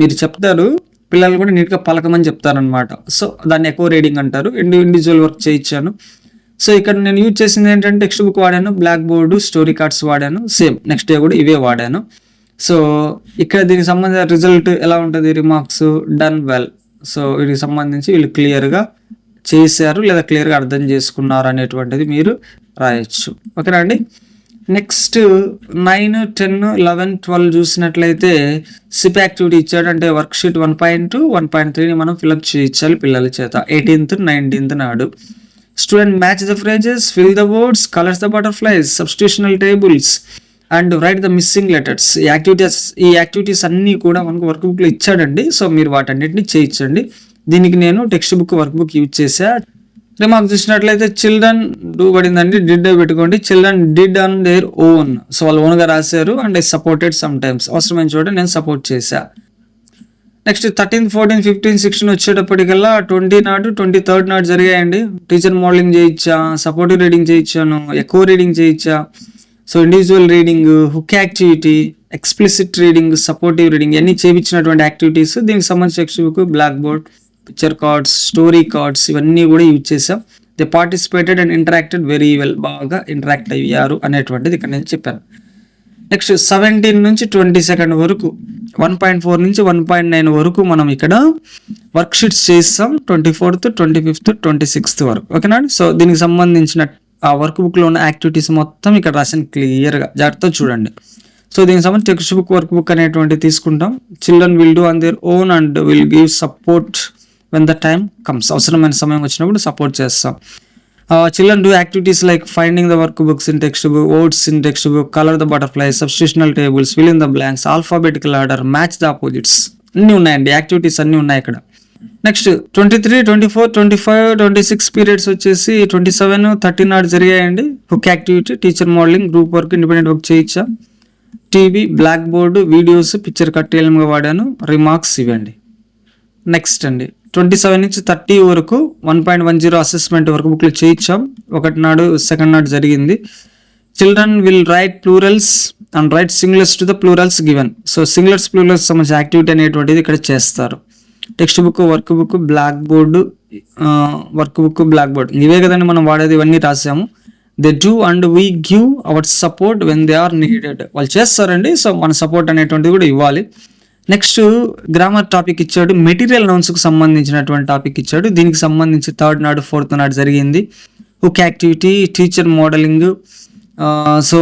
మీరు చెప్తారు, పిల్లలు కూడా నీట్గా పలకమని చెప్తారనమాట. సో దాన్ని ఎకో రీడింగ్ అంటారు. ఇండివిజువల్ వర్క్ చేయించాను. సో ఇక్కడ నేను యూజ్ చేసింది ఏంటంటే టెక్స్ట్ బుక్ వాడాను, బ్లాక్ బోర్డు, స్టోరీ కార్డ్స్ వాడాను, సేమ్ నెక్స్ట్ డే కూడా ఇవే వాడాను. సో ఇక్కడ దీనికి సంబంధించిన రిజల్ట్ ఎలా ఉంటుంది, రిమార్క్స్ డన్ వెల్. సో వీటికి సంబంధించి వీళ్ళు క్లియర్గా చేశారు లేదా క్లియర్గా అర్థం చేసుకున్నారు అనేటువంటిది మీరు రాయొచ్చు. ఓకేనా అండి. నెక్స్ట్ 9, 10, 11, 12 చూసినట్లయితే సిప్ యాక్టివిటీ ఇచ్చాడు. అంటే వర్క్ షీట్ 1.2, 1.3ని మనం ఫిల్అప్ చేయించాలి పిల్లల చేత 18th 19th నాడు. Student match the phrases, fill the words, colours the butterflies, substitutional tables and right the missing letters. ఈ యాక్టివిటీస్ అన్నీ కూడా మనకు వర్క్ బుక్లో ఇచ్చాడండి. సో మీరు వాటన్నిటిని చేయించండి. దీనికి నేను text book work book use చేసా. రిమార్క్ చూసినట్లయితే చిల్డ్రన్ డూ పడిందండి, డిడ్ పెట్టుకోండి. Children did on their own, so వాళ్ళు ఓన్గా రాశారు and I supported some times, అవసరమైన చోట నేను సపోర్ట్ చేశా. నెక్స్ట్ 13, 14, 15, 16 వచ్చేటప్పటికల్లా 20 నాడు 23rd నాడు జరిగాయండి. టీచర్ మోడలింగ్ చేయించా, సపోర్టివ్ రీడింగ్ చేయించాను, ఎక్కువ రీడింగ్ చేయించా. So individual reading, hook activity, explicit reading, supportive reading అన్ని చేయించినటువంటి యాక్టివిటీస్. దీనికి సంబంధించిన text book, black board, picture cards, story cards ఇవన్నీ కూడా యూజ్ చేసాం. They participated and interacted very well, బాగా ఇంటరాక్ట్ అయ్యారు అనేటువంటిది ఇక్కడ నేను చెప్పాను. నెక్స్ట్ 17 నుంచి 22nd వరకు, 1.4 నుంచి 1.9 వరకు మనం ఇక్కడ వర్క్ షీట్స్ చేస్తాం. 24th, 25th, 26th వరకు, ఓకేనా. సో దీనికి సంబంధించిన ఆ వర్క్ బుక్లో ఉన్న యాక్టివిటీస్ మొత్తం ఇక్కడ రాసిన క్లియర్గా, జాగ్రత్తగా చూడండి. సో దీనికి సంబంధించి టెక్స్ట్ బుక్, వర్క్ బుక్ అనేటువంటి తీసుకుంటాం. Children will do on their own and will give support when the time comes, అవసరమైన సమయం వచ్చినప్పుడు సపోర్ట్ చేస్తాం. Children do activities like finding the workbooks in textbook, words in textbook, color the butterflies, substitutional tables, fill in the blanks, alphabetical order, match the opposites. అన్నీ ఉన్నాయండి, activities అన్నీ ఉన్నాయి ఇక్కడ. Next 23, 24, 25, 26 periods వచ్చేసి 27, 30 నాడు జరిగాయండి. Hook activity, teacher modelling, group work, independent work చేయించా. TV, black board, videos, picture కట్టేలంగా వాడాను. రిమార్క్స్ ఇవ్వండి. నెక్స్ట్ అండి 27 నుంచి 30 వరకు 1.10 అసెస్మెంట్ వర్క్ బుక్లు చేయించాం. 1 నాడు 2nd నాడు జరిగింది. Children will write plurals and write singulars to the plurals given. So singulars plurals సంబంధించిన యాక్టివిటీ అనేటువంటిది ఇక్కడ చేస్తారు. Text book, work book, black board, work book, black board ఇవే కదండి మనం వాడేది, ఇవన్నీ రాసాము. They do and we give our support when they are needed. వాళ్ళు చేస్తారండి, సో మన సపోర్ట్ అనేటువంటిది కూడా ఇవ్వాలి. నెక్స్ట్ గ్రామర్ టాపిక్ ఇచ్చాడు. మెటీరియల్ నౌన్స్కి సంబంధించినటువంటి టాపిక్ ఇచ్చాడు. దీనికి సంబంధించి 3rd నాడు 4th నాడు జరిగింది. Hook activity, teacher modelling, so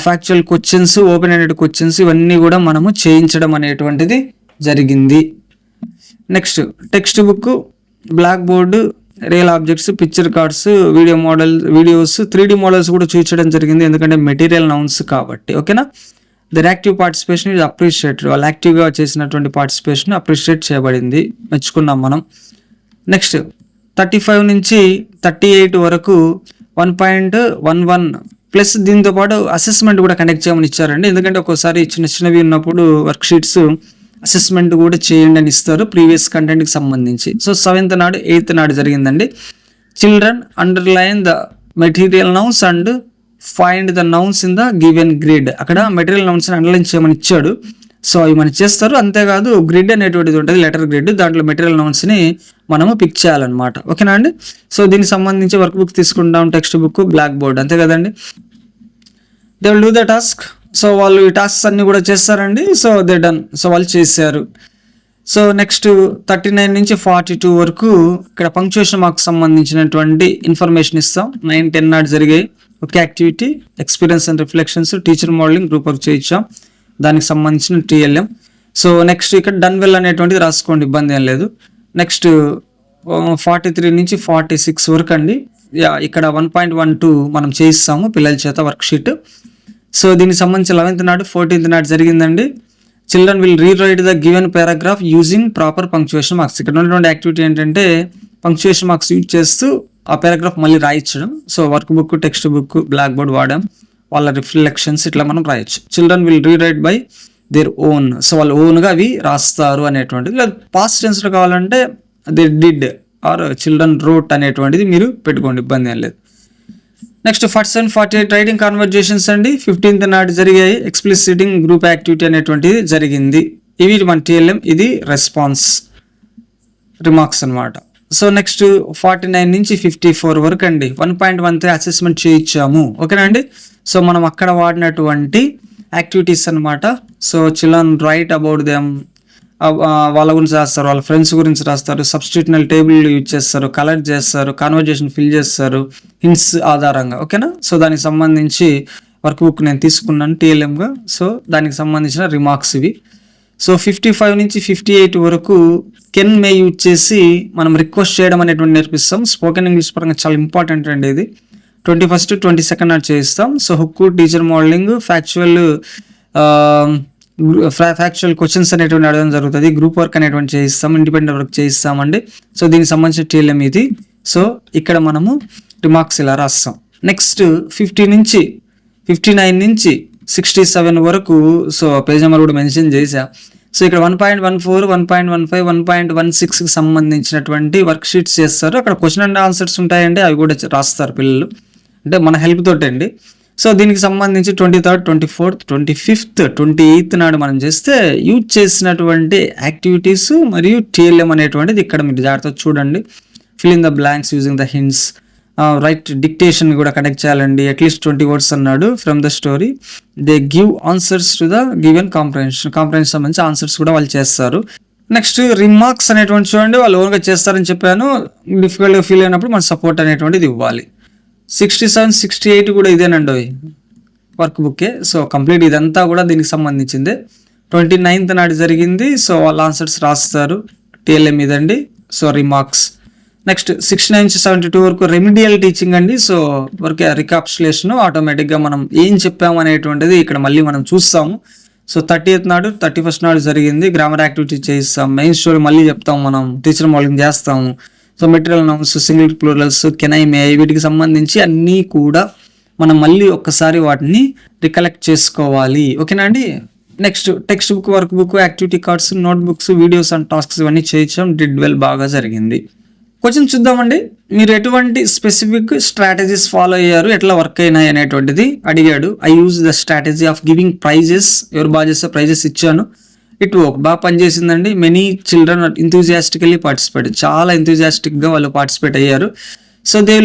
factual questions, open ended questions ఇవన్నీ కూడా మనము చేయించడం అనేటువంటిది జరిగింది. Next text book, black board, real objects, picture cards, videos, 3D models కూడా చూపించడం జరిగింది, ఎందుకంటే మెటీరియల్ నౌన్స్ కాబట్టి, ఓకేనా. Their active participation is appreciated. వాళ్ళు యాక్టివ్గా చేసినటువంటి పార్టిసిపేషన్ అప్రిషియేట్ చేయబడింది, మెచ్చుకున్నాం మనం. నెక్స్ట్ 35 నుంచి 38 వరకు 1.11 ప్లస్ దీంతో పాటు అసెస్మెంట్ కూడా కండక్ట్ చేయమని ఇచ్చారండి. ఎందుకంటే ఒక్కోసారి చిన్నవి ఉన్నప్పుడు వర్క్ షీట్స్ అసెస్మెంట్ కూడా చేయండి అని ఇస్తారు ప్రీవియస్ కంటెంట్కి సంబంధించి. సో 7th నాడు 8th నాడు జరిగిందండి. Children underline the material nouns and find the nouns in the given grid. అక్కడ మెటీరియల్ నౌన్స్ అండర్లైన్ చేయమని ఇచ్చాడు. సో అవి మనం చేస్తారు. అంతేకాదు గ్రిడ్ అనేటువంటిది ఉంటుంది, లెటర్ గ్రిడ్, దాంట్లో మెటీరియల్ నౌన్స్ని మనము పిక్ చేయాలన్నమాట, ఓకేనా అండి. సో దీనికి సంబంధించి వర్క్ బుక్ తీసుకుంటాం, టెక్స్ట్ బుక్, బ్లాక్ బోర్డ్, అంతే కదండి. They will do the task. So వాళ్ళు ఈ టాస్క్స్ అన్ని కూడా చేస్తారండి. సో దే డన్, సో వాళ్ళు చేశారు. సో నెక్స్ట్ 39 నుంచి 42 వరకు ఇక్కడ పంక్చుయేషన్ మార్క్స్ సంబంధించినటువంటి ఇన్ఫర్మేషన్ ఇస్తాం. 9, 10 నాడు జరిగాయి. ఒక activity, experience and reflections, teacher modelling, group work చేయించాం, దానికి సంబంధించిన TLM. సో నెక్స్ట్ ఇక్కడ డన్ వెల్ అనేటువంటిది రాసుకోండి, ఇబ్బంది ఏం లేదు. నెక్స్ట్ 43 నుంచి 46 వరకు అండి, ఇక్కడ 1.12 మనం చేయిస్తాము పిల్లల చేత వర్క్ షీట్. సో దీనికి సంబంధించి 11th నాడు 14th నాడు జరిగిందండి. Children will rewrite the given paragraph using proper punctuation marks. ఇక్కడ ఉన్నటువంటి యాక్టివిటీ ఏంటంటే పంక్చుయేషన్ మార్క్స్ యూజ్ చేస్తూ ఆ పారాగ్రాఫ్ మళ్ళీ రాయించడం. So work book, text book, black board వాడాం, వాళ్ళ రిఫ్లెక్షన్స్ ఇట్లా మనం రాయొచ్చు. Children will rewrite by their own. So వాళ్ళు ఓన్గా అవి రాస్తారు అనేటువంటిది. లేదా పాస్ట్ టెన్స్లో కావాలంటే they did or children wrote అనేటువంటిది మీరు పెట్టుకోండి, ఇబ్బంది ఏం లేదు. నెక్స్ట్ 47, 48 రైటింగ్ కాన్వర్జేషన్స్ అండి. 15th నాడు జరిగాయి. ఎక్స్ప్లిసిటింగ్ గ్రూప్ యాక్టివిటీ అనేటువంటిది జరిగింది. ఇవి మన TLM, ఇది రెస్పాన్స్ రిమార్క్స్ అనమాట. సో నెక్స్ట్ 49 నుంచి 54 వరకు అండి 1.13 అసెస్మెంట్ చేయించాము, ఓకేనా అండి. సో మనం అక్కడ వాడినటువంటి యాక్టివిటీస్ అనమాట. So children write about them, వాళ్ళ గురించి రాస్తారు, వాళ్ళ ఫ్రెండ్స్ గురించి రాస్తారు, సబ్స్టిట్యూషనల్ టేబుల్ యూజ్ చేస్తారు, కలెక్ట్ చేస్తారు, కాన్వర్జేషన్ ఫిల్ చేస్తారు హింట్స్ ఆధారంగా, ఓకేనా. సో దానికి సంబంధించి వర్క్ బుక్ నేను తీసుకున్నాను TLMగా. సో దానికి సంబంధించిన రిమార్క్స్ ఇవి. సో 55 నుంచి 58 వరకు కెన్ మే యూజ్ చేసి మనం రిక్వెస్ట్ చేయడం అనేటువంటి నేర్పిస్తాం. స్పోకెన్ ఇంగ్లీష్ పరంగా చాలా ఇంపార్టెంట్ అండి ఇది. 21st 22nd నాడు చేయిస్తాం. So hook, teacher modelling, factual questions అనేటువంటి అడగడం జరుగుతుంది. గ్రూప్ వర్క్ అనేటువంటి చేయిస్తాం, ఇండిపెండెంట్ వర్క్ చేయిస్తామండి. సో దీనికి సంబంధించిన టీఎల్ఎం ఇది. సో ఇక్కడ మనము రిమార్క్స్ ఇలా రాస్తాం. నెక్స్ట్ 59 నుంచి 67 వరకు సో పేజ్ నెంబర్ కూడా మెన్షన్ చేసా. సో ఇక్కడ 1.14, 1.15, 1.16కి సంబంధించినటువంటి వర్క్ షీట్స్ చేస్తారు. అక్కడ క్వశ్చన్ అండ్ ఆన్సర్స్ ఉంటాయండి, అవి కూడా రాస్తారు పిల్లలు, అంటే మన హెల్ప్ తోటి అండి. సో దీనికి సంబంధించి 23rd, 24th, 25th, 28th నాడు మనం చేస్తే యూజ్ చేసినటువంటి యాక్టివిటీస్ మరియు టీఎల్ఎం అనేటువంటిది ఇక్కడ మీరు జాగ్రత్తగా చూడండి. Fill in the blanks using the hints, right dictation కూడా కనెక్ట్ చేయాలండి. అట్లీస్ట్ 20 words అన్నాడు. From the story they give answers to the given comprehension సంబంధించి ఆన్సర్స్ కూడా వాళ్ళు చేస్తారు. నెక్స్ట్ రిమార్క్స్ అనేటువంటి చూడండి, వాళ్ళు ఓన్గా చేస్తారని చెప్పాను. డిఫికల్ట్గా ఫీల్ అయినప్పుడు మన సపోర్ట్ అనేటువంటిది ఇవ్వాలి. 67, 68 కూడా ఇదేనండి వర్క్ బుక్కే. సో కంప్లీట్ ఇదంతా కూడా దీనికి సంబంధించిందే. 29th నాడు జరిగింది. సో వాళ్ళ ఆన్సర్స్ రాస్తారు. టీఎల్ఎం ఇదండి. So remarks. నెక్స్ట్ 69 నుంచి 72 వరకు రెమిడియల్ టీచింగ్ అండి. సో వరకు రికాప్చులేషన్, ఆటోమేటిక్గా మనం ఏం చెప్పాము అనేటువంటిది ఇక్కడ మళ్ళీ మనం చూస్తాము. సో 30th నాడు 31st నాడు జరిగింది. గ్రామర్ యాక్టివిటీ చేయిస్తాం. మెయిన్ స్టోరీ మళ్ళీ చెప్తాం, మనం టీచర్ మోడలింగ్ చేస్తాము. So material nouns, single plurals, can I may, వీటికి సంబంధించి అన్నీ కూడా మనం మళ్ళీ ఒక్కసారి వాటిని రికలెక్ట్ చేసుకోవాలి. ఓకేనా అండి. Next text book, work book, activity cards, note books, videos and tasks ఇవన్నీ చేయించాం. డిడ్ వెల్, బాగా జరిగింది. క్వశ్చన్ చూద్దామండి. మీరు ఎటువంటి స్పెసిఫిక్ స్ట్రాటజీస్ ఫాలో అయ్యారు, ఎట్లా వర్క్ అయినాయి అనేటువంటిది అడిగాడు. I use the strategy of giving prizes. ఎవరు బాగా చేస్తే ప్రైజెస్ ఇచ్చాను. ఇట్ వర్క్, బాగా పనిచేసిందండి. మెనీ చిల్డ్రన్ ఇంథూజియాస్టికల్లీ పార్టిసిపేట్, చాలా ఇంథూజియాస్టిక్గా వాళ్ళు పార్టిసిపేట్ అయ్యారు. So I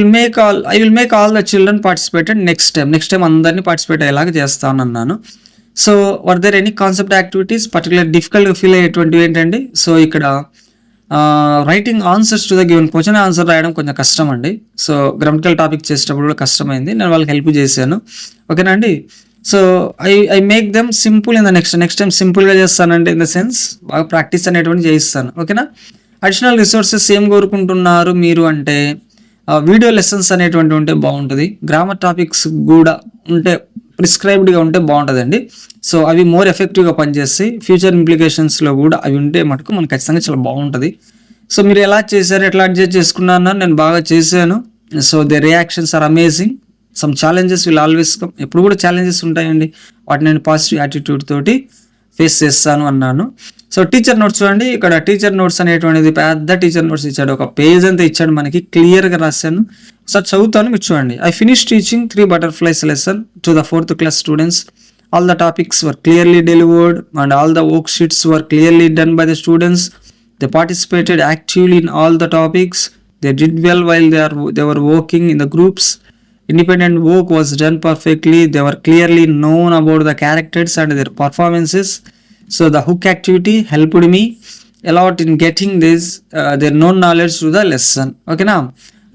will make all the children participated next time అందరినీ పార్టిసిపేట్ అయ్యేలాగా చేస్తానన్నాను. So were there any concept activities particular డిఫికల్ట్గా ఫీల్ అయ్యేటువంటివి ఏంటండి. సో ఇక్కడ writing answers to the given question answer రాయడం కొంచెం కష్టం అండి. సో గ్రామటికల్ టాపిక్ చేసేటప్పుడు కూడా కష్టమైంది, నేను వాళ్ళకి హెల్ప్ చేశాను. ఓకేనా అండి. So I make them simple in the next time సింపుల్గా చేస్తానండి. ఇన్ ద సెన్స్ బాగా ప్రాక్టీస్ అనేటువంటి చేయిస్తాను. ఓకేనా. అడిషనల్ రిసోర్సెస్ ఏం కోరుకుంటున్నారు మీరు అంటే వీడియో లెసన్స్ అనేటువంటి ఉంటే బాగుంటుంది. గ్రామర్ టాపిక్స్ కూడా ఉంటే ప్రిస్క్రైబ్డ్గా ఉంటే బాగుంటుందండి. సో అవి మోర్ ఎఫెక్టివ్గా పనిచేస్తాయి. ఫ్యూచర్ ఇంప్లికేషన్స్లో కూడా అవి ఉంటే మటుకు మనకు ఖచ్చితంగా చాలా బాగుంటుంది. సో మీరు ఎలా చేశారు, ఎట్లా అడ్జస్ట్ చేసుకున్నాను, నేను బాగా చేశాను. So the reactions are amazing. Some challenges will always come, ఎప్పుడు కూడా ఛాలెంజెస్ ఉంటాయండి, వాటిని నేను పాజిటివ్ యాటిట్యూడ్ తోటి ఫేస్ చేస్తాను అన్నాను. సో టీచర్ నోట్స్ చూడండి, ఇక్కడ టీచర్ నోట్స్ అనేటువంటిది పెద్ద టీచర్ నోట్స్ ఇచ్చాడు, ఒక పేజ్ అంతా ఇచ్చాడు మనకి, క్లియర్గా రాశాను. సో చదువుతాను, మీరు చూడండి. I finish teaching 3 butterflies lesson to the 4th class students. All the topics were clearly delivered and all the worksheets were clearly done by the students. They participated actively in all the topics. They did well while they were working in the groups. Independent work was done perfectly. They were clearly known about the characters and their performances. So the hook activity helped me a lot in getting their known knowledge to the lesson. Okay now,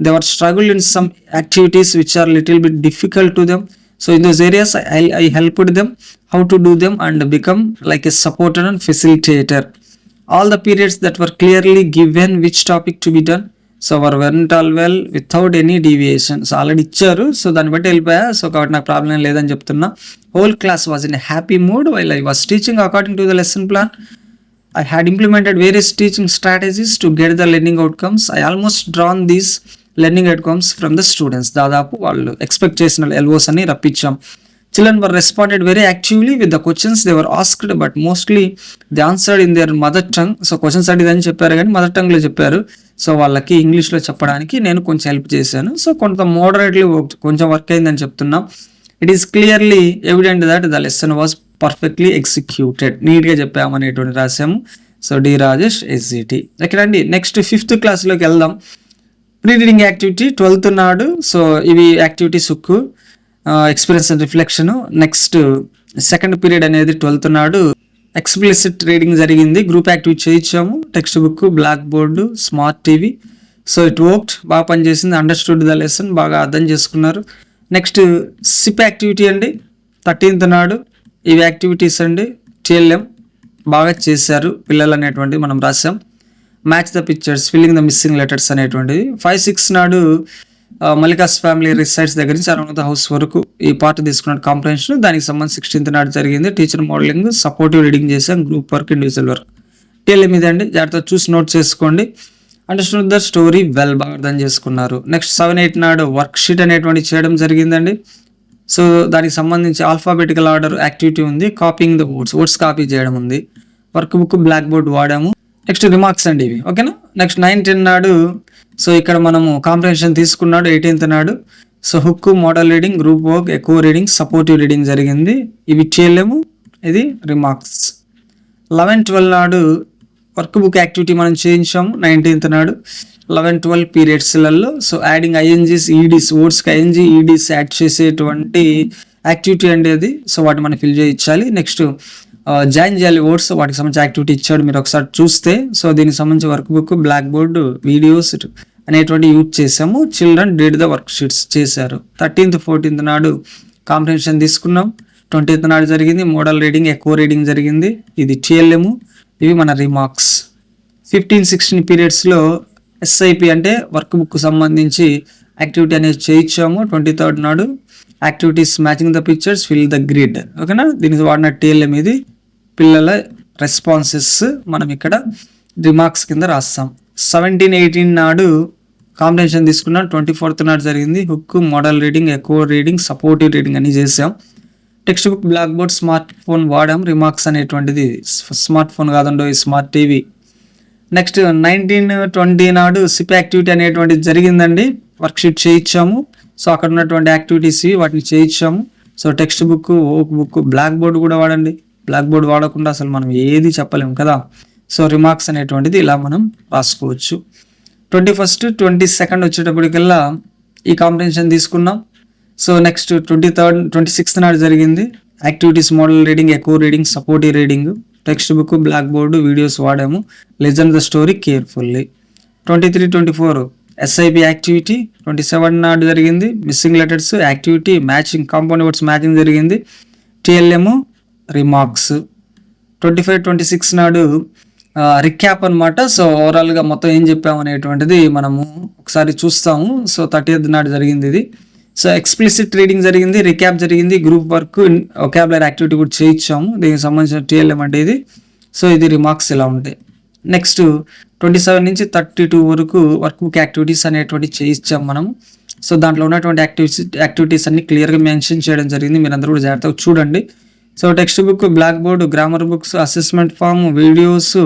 they were struggled in some activities which are little bit difficult to them. So in those areas I helped them how to do them and become like a supporter and facilitator. All the periods that were clearly given which topic to be done. So our went all well without any deviation. So already ఇచ్చారు, so దాన్ని బట్టి వెళ్ళిపోయా. So కాబట్టి నాకు problem లేదని చెప్తున్నా. Whole class was in a happy mood while I was teaching according to the lesson plan. I had implemented various teaching strategies to get the learning outcomes. I almost drawn these learning outcomes from the students. దాదాపు వాళ్ళు expect చేసిన ఎల్ఓస్ అని రప్పించాం. Children were responded very actively with the questions they were asked, but mostly they answered in their mother tongue. So questions అడిగిదని చెప్పారు కానీ mother టంగ్లో చెప్పారు. So వాళ్ళకి ఇంగ్లీష్లో చెప్పడానికి నేను కొంచెం హెల్ప్ చేశాను. సో కొంత మోడరేట్లీ కొంచెం వర్క్ అయిందని చెప్తున్నాం. It is clearly evident that the lesson was perfectly executed. నీట్గా చెప్పామనేటువంటి రాసాము. So D Rajesh SGT. ఎక్కడండి నెక్స్ట్ 5th క్లాస్లోకి వెళ్దాం. ప్రీ రీడింగ్ యాక్టివిటీ 12th నాడు. సో ఇవి activities hook experience and reflection. Next second period అనేది 12th నాడు ఎక్స్ప్లిసిట్ రీడింగ్ జరిగింది. గ్రూప్ యాక్టివిటీ చేయించాము. Text book, black board, smart TV. So it worked, బాగా పనిచేసింది. అండర్స్టూడ్ ద లెసన్, బాగా అర్థం చేసుకున్నారు. నెక్స్ట్ సిప్ యాక్టివిటీ అండి 13th నాడు. ఇవి యాక్టివిటీస్ అండి. టిఎల్ఎం బాగా చేశారు పిల్లలు అనేటువంటిది మనం రాసాం. Match the pictures, filling the missing letters అనేటువంటిది. 5-6 నాడు మల్లికాస్ ఫ్యామిలీ రిసైడ్స్ దగ్గర నుంచి అరౌండ్ ద హౌస్ వరకు ఈ పార్ట్ తీసుకున్న కాంప్రహెన్షన్. దానికి సంబంధించి 16th నాడు జరిగింది. టీచర్ మోడలింగ్, సపోర్టివ్ రీడింగ్ చేసాం, group work, individual work. TLM ఇదండి, జాగ్రత్తగా చూసి నోట్ చేసుకోండి. అండర్స్టూడ్ ద స్టోరీ వెల్, బాగా అర్థం చేసుకున్నారు. నెక్స్ట్ 7-8 నాడు వర్క్ షీట్ అనేటువంటి చేయడం జరిగిందండి. సో దానికి సంబంధించి ఆల్ఫాబెటికల్ ఆర్డర్ యాక్టివిటీ ఉంది, కాపీయింగ్ ద వర్డ్స్ కాపీ చేయడం ఉంది. వర్క్ బుక్, బ్లాక్ బోర్డ్ వాడాము. నెక్స్ట్ రిమార్క్స్ అండి ఇవి, ఓకేనా. నెక్స్ట్ 9-10 నాడు సో ఇక్కడ మనము కాంప్రహెన్షన్ తీసుకున్నాడు. 18th నాడు so hook, model reading, group work, ఎక్కువ రీడింగ్, సపోర్టివ్ రీడింగ్ జరిగింది. ఇవి చేయలేము, ఇది రిమార్క్స్. 11-12 నాడు వర్క్ బుక్ యాక్టివిటీ మనం చేయించాము. 19th నాడు 11-12 పీరియడ్స్లలో సో యాడింగ్ ఐఎన్జీస్, ఈడీస్, వర్డ్స్కి ఐఎన్జీ, ఈడీస్ యాడ్ చేసేటువంటి యాక్టివిటీ అండి అది. సో వాటిని మనం ఫిల్ చేయించాలి. నెక్స్ట్ జాయిన్ చేయాలి వర్డ్స్, వాటికి సంబంధించి యాక్టివిటీ ఇచ్చాడు, మీరు ఒకసారి చూస్తే. సో దీనికి సంబంధించి work book, black board, videos అనేటువంటి యూజ్ చేసాము. Children did the work sheets చేశారు. 13th 14th నాడు కాంప్రహెన్షన్ తీసుకున్నాం. 20th నాడు జరిగింది మోడల్ రీడింగ్, ఎక్కువ రీడింగ్ జరిగింది. ఇది టీఎల్ఎం, ఇవి మన రిమార్క్స్. 15-16 పీరియడ్స్లో ఎస్ఐపి అంటే వర్క్ బుక్ సంబంధించి యాక్టివిటీ అనేది చేయించాము. 23rd నాడు activities matching the pictures, fill the grid, ఓకేనా. దీనికి వాడిన టీఎల్ఎం ఇది. పిల్లల రెస్పాన్సెస్ మనం ఇక్కడ రిమార్క్స్ కింద రాస్తాం. 17-18 నాడు కాంప్రహెన్షన్ తీసుకున్నాం. 24th నాడు జరిగింది హుక్, మోడల్ రీడింగ్, ఎక్కువ రీడింగ్, సపోర్టివ్ రీడింగ్ అని చేసాం. Text book, black board, smart phone వాడాం. రిమార్క్స్ అనేటువంటిది స్మార్ట్ ఫోన్ కాదండో, ఈ స్మార్ట్ టీవీ. నెక్స్ట్ 19-20 నాడు సిప్ యాక్టివిటీ అనేటువంటిది జరిగిందండి. వర్క్షీట్ చేయించాము. సో అక్కడ ఉన్నటువంటి యాక్టివిటీస్ వాటిని చేయించాము. సో టెక్స్ట్ బుక్, ఓక్ బుక్, బ్లాక్ బోర్డ్ కూడా వాడండి. బ్లాక్ బోర్డ్ వాడకుండా అసలు మనం ఏది చెప్పలేము కదా. సో రిమార్క్స్ అనేటువంటిది ఇలా మనం రాసుకోవచ్చు. 21st 22nd వచ్చేటప్పటికల్లా ఈ కాంప్రహెన్షన్ తీసుకున్నాం. సో నెక్స్ట్ 23rd 26th నాడు జరిగింది యాక్టివిటీస్, మోడల్ రీడింగ్, ఎక్కువ reading, supportive reading, text book, black board, videos వాడాము. Listen the story carefully. 23-24 SIP activity. 27 నాడు జరిగింది missing letters activity, matching, compound words matching జరిగింది. TLM, remarks. 25-26 నాడు recap అనమాట. So ఓవరాల్గా మొత్తం ఏం చెప్పాము అనేటువంటిది మనము ఒకసారి చూస్తాము. సో 30th నాడు జరిగింది ఇది. సో ఎక్స్ప్లిసిట్ రీడింగ్ జరిగింది, రిక్యాప్ జరిగింది, గ్రూప్ వర్క్, వొకాబులరీ యాక్టివిటీ కూడా చేయించాము. దీనికి సంబంధించిన టీఎల్ఎం అంటే ఇది. సో ఇది రిమార్క్స్ ఇలా ఉంటాయి. నెక్స్ట్ 27 నుంచి 32 వరకు వర్క్ బుక్ యాక్టివిటీస్ అనేటువంటి చేయించాము మనం. సో దాంట్లో ఉన్నటువంటి యాక్టివిటీస్ అన్ని క్లియర్గా మెన్షన్ చేయడం జరిగింది. మీరు అందరూ కూడా జాగ్రత్తగా చూడండి. So text book, black board, grammar books, assessment form, videos,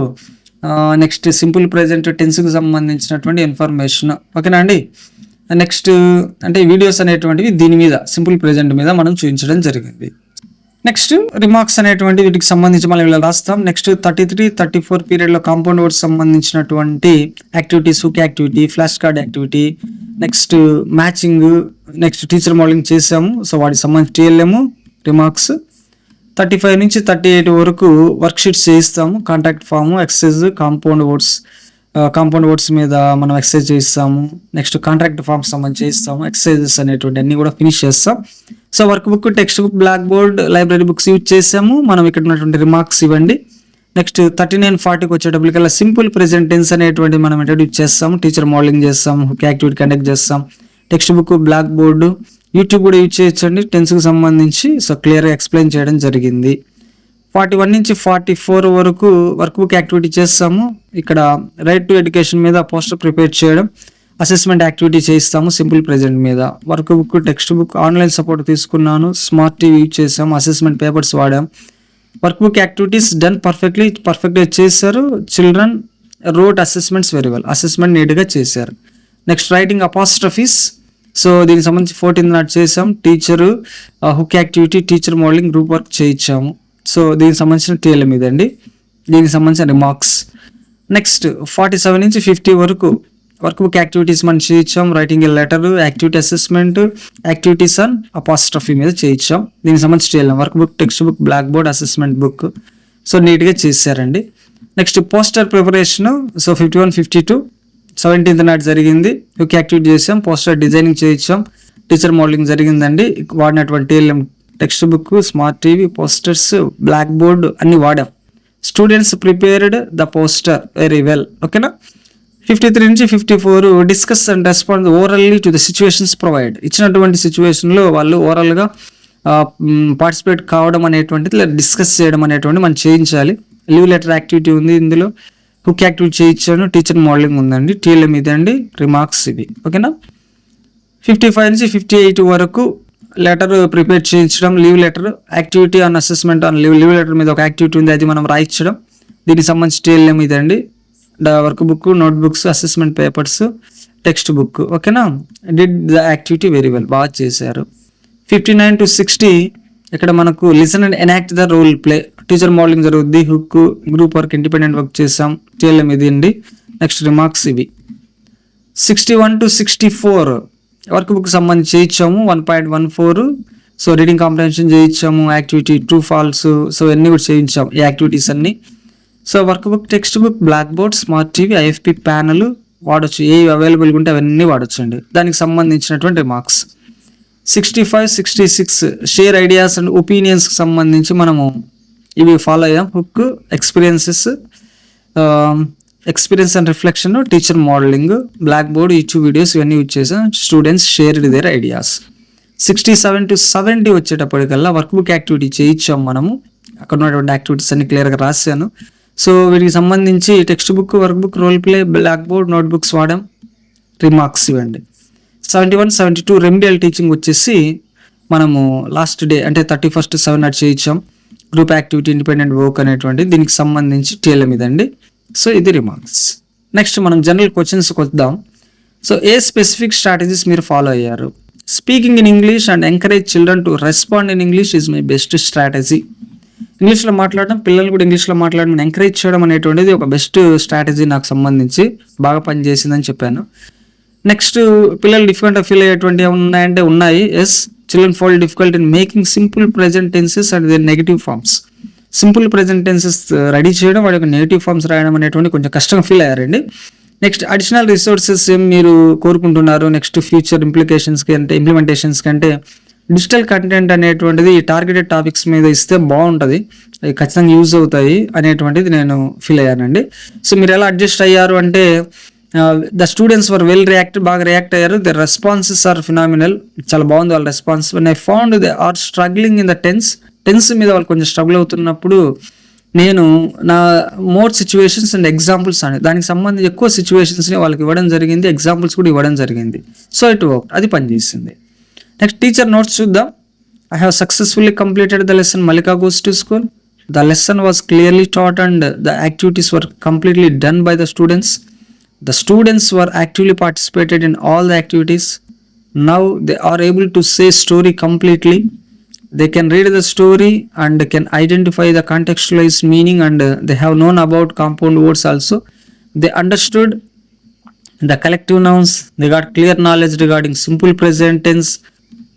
next simple present టెన్స్కి సంబంధించినటువంటి ఇన్ఫర్మేషన్, ఓకేనా అండి. నెక్స్ట్ అంటే వీడియోస్ అనేటువంటివి దీని మీద సింపుల్ ప్రెజెంట్ మీద మనం చూపించడం జరిగింది. నెక్స్ట్ రిమార్క్స్ అనేటువంటి వీటికి సంబంధించి మనం ఇలా రాస్తాం. నెక్స్ట్ 33-34 పీరియడ్లో కాంపౌండ్ వర్డ్స్ సంబంధించినటువంటి activities, hook activity, flash card activity, next matching, next teacher modelling చేసాము. సో వాటికి సంబంధించి టీఎల్ఎం, రిమార్క్స్. 35 నుంచి 38 వరకు వర్క్ షీట్స్ చేయిస్తాము. Contact form, exercise, compound words మీద మనం ఎక్సర్సైజ్ చేయిస్తాము. నెక్స్ట్ కాంట్రాక్ట్ ఫామ్స్ సంబంధించి చేయిస్తాము. ఎక్సర్సైజెస్ అనేటువంటి అన్ని కూడా ఫినిష్ చేస్తాం. So work book, text book, black board, library books use చేసాము. మనం ఇక్కడ ఉన్నటువంటి రిమార్క్స్ ఇవ్వండి. నెక్స్ట్ 39-40కి వచ్చేటప్పటికల్లా సింపుల్ ప్రెజెంట్ టెన్స్ అనేటువంటి మనం ఇంట్రడ్యూస్ చేస్తాము. టీచర్ మోడలింగ్ చేస్తాం, హుక్ యాక్టివిటీ కండక్ట్ చేస్తాం. Text book, black board, YouTube కూడా యూజ్ చేయొచ్చండి టెన్స్కి సంబంధించి. సో క్లియర్గా ఎక్స్ప్లెయిన్ చేయడం జరిగింది. 41 నుంచి 44 వరకు వర్క్ బుక్ యాక్టివిటీ చేస్తాము. ఇక్కడ రైట్ టు ఎడ్యుకేషన్ మీద పోస్టర్ ప్రిపేర్ చేయడం, అసెస్మెంట్ యాక్టివిటీ చేయిస్తాము సింపుల్ ప్రెజెంట్ మీద. Work book, text book, online support తీసుకున్నాను, స్మార్ట్ టీవీ యూజ్ చేసాము, అసెస్మెంట్ పేపర్స్ వాడాం. వర్క్ బుక్ యాక్టివిటీస్ డన్ పర్ఫెక్ట్గా చేశారు. Children wrote assessments very well, assessment నీట్గా చేశారు. Next writing అపాస్ట్రఫీస్. సో దీనికి సంబంధించి 14th నాడు చేసాం. Teacher, hook activity, teacher modelling, group work చేయించాము. సో దీనికి సంబంధించిన టీఎల్ఎం ఇదండి. దీనికి సంబంధించిన రిమార్క్స్. నెక్స్ట్ 47 నుంచి 50 వరకు వర్క్ బుక్ యాక్టివిటీస్ మనం చేయించాం. Writing a letter, activity assessment, activities on apostrophe మీద చేయించాం. దీనికి సంబంధించి TLM work book, text book, black board, assessment book. So నీట్గా చేశారండి. Next poster preparation. So 51-52 17th నాడు జరిగింది. హుక్ యాక్టివిటీ చేసాం, పోస్టర్ డిజైనింగ్ చేయించాం, టీచర్ మోడలింగ్ జరిగిందండి. వాడినటువంటి TLM text book, smart TV, posters, black board అన్ని వాడాం. Students prepared the poster very well. ఓకేనా. 53 నుంచి 54 discuss and respond orally to the situations provide. ఇచ్చినటువంటి సిచ్యువేషన్లో వాళ్ళు ఓరల్గా పార్టిసిపేట్ కావడం అనేటువంటిది లేదా డిస్కస్ చేయడం అనేటువంటి మనం చేయించాలి. లీవ్ లెటర్ యాక్టివిటీ ఉంది ఇందులో, హుక్ యాక్టివిటీ చేయించాను, టీచర్ మోడలింగ్ ఉందండి, టీఎల్ఎం ఇదండి, రిమార్క్స్ ఇవి. ఓకేనా. 55 నుంచి 58 వరకు లెటర్ ప్రిపేర్ చేయించడం, leave letter activity on assessment on leave letter మీద ఒక యాక్టివిటీ ఉంది, అది మనం రాయించడం. దీనికి సంబంధించి టీఎల్ఎం ఇదండి, work book, note books, assessment papers, text book. ఓకేనా. Did the activity very well, బాగా చేశారు. 59 to 60 ఇక్కడ మనకు listen and enact the role play, teacher modelling జరుగుద్ది, hook, group work, independent work చేసాం, టీఎల్ఎం ఇది అండి, నెక్స్ట్ రిమార్క్స్ ఇవి. 61 to 64 వర్క్ బుక్ సంబంధించి చేయించాము 1.14. సో రీడింగ్ కాంప్రహెన్షన్ చేయించాము, యాక్టివిటీ ట్రూ ఫాల్స్, సో అన్నీ కూడా చేయించాము ఈ యాక్టివిటీస్ అన్ని. So work book, text book, black board, smart TV, IFP panel వాడచ్చు, ఏ అవైలబుల్గా ఉంటే అవన్నీ వాడచ్చు అండి. దానికి సంబంధించినటువంటి రిమార్క్స్. 65, 66 షేర్ ఐడియాస్ అండ్ ఒపీనియన్స్కి సంబంధించి మనము ఇవి ఫాలో అయ్యాం. Hook, experience and reflection, teacher modelling, black board, YouTube videos ఇవన్నీ యూజ్ చేసాం. Students shared their ideas. 67 to 70 వచ్చేటప్పటికల్లా work book activity చేయించాం మనము, అక్కడ ఉన్నటువంటి యాక్టివిటీస్ అన్ని క్లియర్గా రాశాను. సో వీటికి సంబంధించి text book, work book, role play, black board, note books వాడాం, రిమార్క్స్ ఇవ్వండి. 71, 72 రెమిడియల్ టీచింగ్ వచ్చేసి మనము లాస్ట్ డే అంటే 31st 7 నాట్ చేయించాం. గ్రూప్ యాక్టివిటీ, ఇండిపెండెంట్ వర్క్ అనేటువంటి దీనికి సంబంధించి టీఎల్ఎం ఇదండి. సో ఇది రిమార్క్స్. నెక్స్ట్ మనం జనరల్ క్వశ్చన్స్కి వద్దాం. సో ఏ స్పెసిఫిక్ స్ట్రాటజీస్ మీరు ఫాలో అయ్యారు? Speaking in English and encourage children to respond in English is my best strategy. ఇంగ్లీష్లో మాట్లాడడం, పిల్లలు కూడా ఇంగ్లీష్లో మాట్లాడడం, ఎంకరేజ్ చేయడం అనేటువంటిది ఒక బెస్ట్ స్ట్రాటజీ నాకు సంబంధించి బాగా పనిచేసిందని చెప్పాను. నెక్స్ట్ పిల్లలు డిఫికల్ట్గా ఫీల్ అయ్యేటువంటి ఉన్నాయంటే ఉన్నాయి. Yes, children fall difficult in making simple present tenses and their negative forms. Simple present tenses ready చేయడం, వాడి యొక్క నెగిటివ్ ఫార్మ్స్ రాయడం అనేటువంటి కొంచెం కష్టంగా ఫీల్ అయ్యారండి. నెక్స్ట్ అడిషనల్ రిసోర్సెస్ ఏం మీరు కోరుకుంటున్నారు నెక్స్ట్ ఫ్యూచర్ ఇంప్లిమెంటేషన్స్కి అంటే డిజిటల్ కంటెంట్ అనేటువంటిది టార్గెటెడ్ టాపిక్స్ మీద ఇస్తే బాగుంటుంది, అవి ఖచ్చితంగా యూజ్ అవుతాయి అనేటువంటిది నేను ఫీల్ అయ్యానండి. సో మీరు ఎలా అడ్జస్ట్ అయ్యారు అంటే ద స్టూడెంట్స్ వర్ వెల్ బాగా రియాక్ట్ అయ్యారు. ద రెస్పాన్సెస్ ఆర్ ఫినామినల్, చాలా బాగుంది వాళ్ళ response. When I found they are struggling in the tense మీద వాళ్ళు కొంచెం స్ట్రగుల్ అవుతున్నప్పుడు నేను నా మోర్ సిచ్యువేషన్స్ అండ్ ఎగ్జాంపుల్స్ అని దానికి సంబంధించి ఎక్కువ సిచ్యువేషన్స్ని వాళ్ళకి ఇవ్వడం జరిగింది, ఎగ్జాంపుల్స్ కూడా ఇవ్వడం జరిగింది. సో ఇట్ వర్క్, అది పనిచేసింది. నెక్స్ట్ టీచర్ నోట్స్ చూద్దాం. I have successfully completed the lesson Mallika goes to school. The lesson was clearly taught and the activities were completely done by the students. The students were actively participated in all the activities. Now they are able to say story completely. They can read the story and can identify the contextualized meaning, and they have known about compound words also. They understood the collective nouns. They got clear knowledge regarding simple present tense.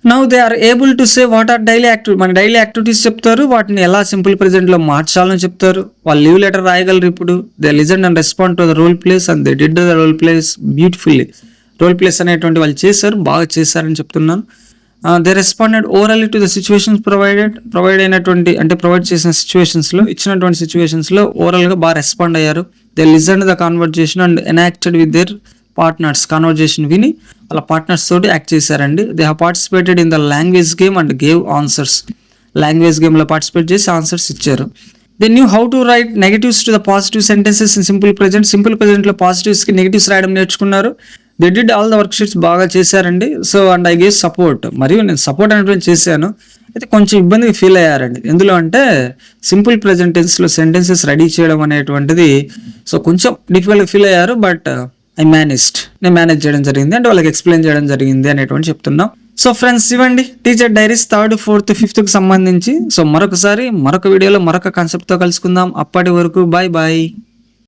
Now they are able to say what are daily activities. మన daily activities చెప్తారు, వాటిని ఎలా simple ప్రెజెంట్లో మార్చాలని చెప్తారు. వాళ్ళు leave letter రాయగలరు. ఇప్పుడు they listen and respond to the role plays and they did the role plays beautifully. Role plays అనేటువంటి వాళ్ళు చేశారు, బాగా చేశారని చెప్తున్నాను. They responded orally to the situations provide అయినటువంటి అంటే ప్రొవైడ్ చేసిన సిచ్యువేషన్స్లో ఇచ్చినటువంటి సిచ్యువేషన్స్లో ఓరల్గా బాగా రెస్పాండ్ అయ్యారు. They listen the conversation and enacted with their partners. Conversation విని వాళ్ళ పార్ట్నర్స్ తోటి యాక్ట్ చేశారండి. They have participated in the language game and gave answers. Language గేమ్లో పార్టిసిపేట్ చేసి ఆన్సర్స్ ఇచ్చారు. They knew how to write negatives to the positive sentences in simple ప్రెజెంట్లో పాజిటివ్స్కి negatives రాయడం నేర్చుకున్నారు. They did all the work sheets, బాగా చేశారండి. So and I gave support, మరియు నేను సపోర్ట్ అనేటువంటి చేశాను. అయితే కొంచెం ఇబ్బందిగా ఫీల్ అయ్యారండి. ఎందులో అంటే సింపుల్ ప్రెజెంట్ టెన్స్లో సెంటెన్సెస్ రెడీ చేయడం అనేటువంటిది సో కొంచెం డిఫికల్ట్గా ఫీల్ అయ్యారు. బట్ నేను మేనేజ్ చేయడం జరిగింది, అంటే వాళ్ళకి ఎక్స్ప్లెయిన్ చేయడం జరిగింది అనేటువంటి చెప్తున్నాం. సో ఫ్రెండ్స్, ఇవ్వండి టీచర్ డైరీస్ 3rd, 4th, 5thకి సంబంధించి. సో మరొక వీడియోలో మరొక కాన్సెప్ట్తో కలుసుకుందాం. అప్పటి వరకు బాయ్ బాయ్.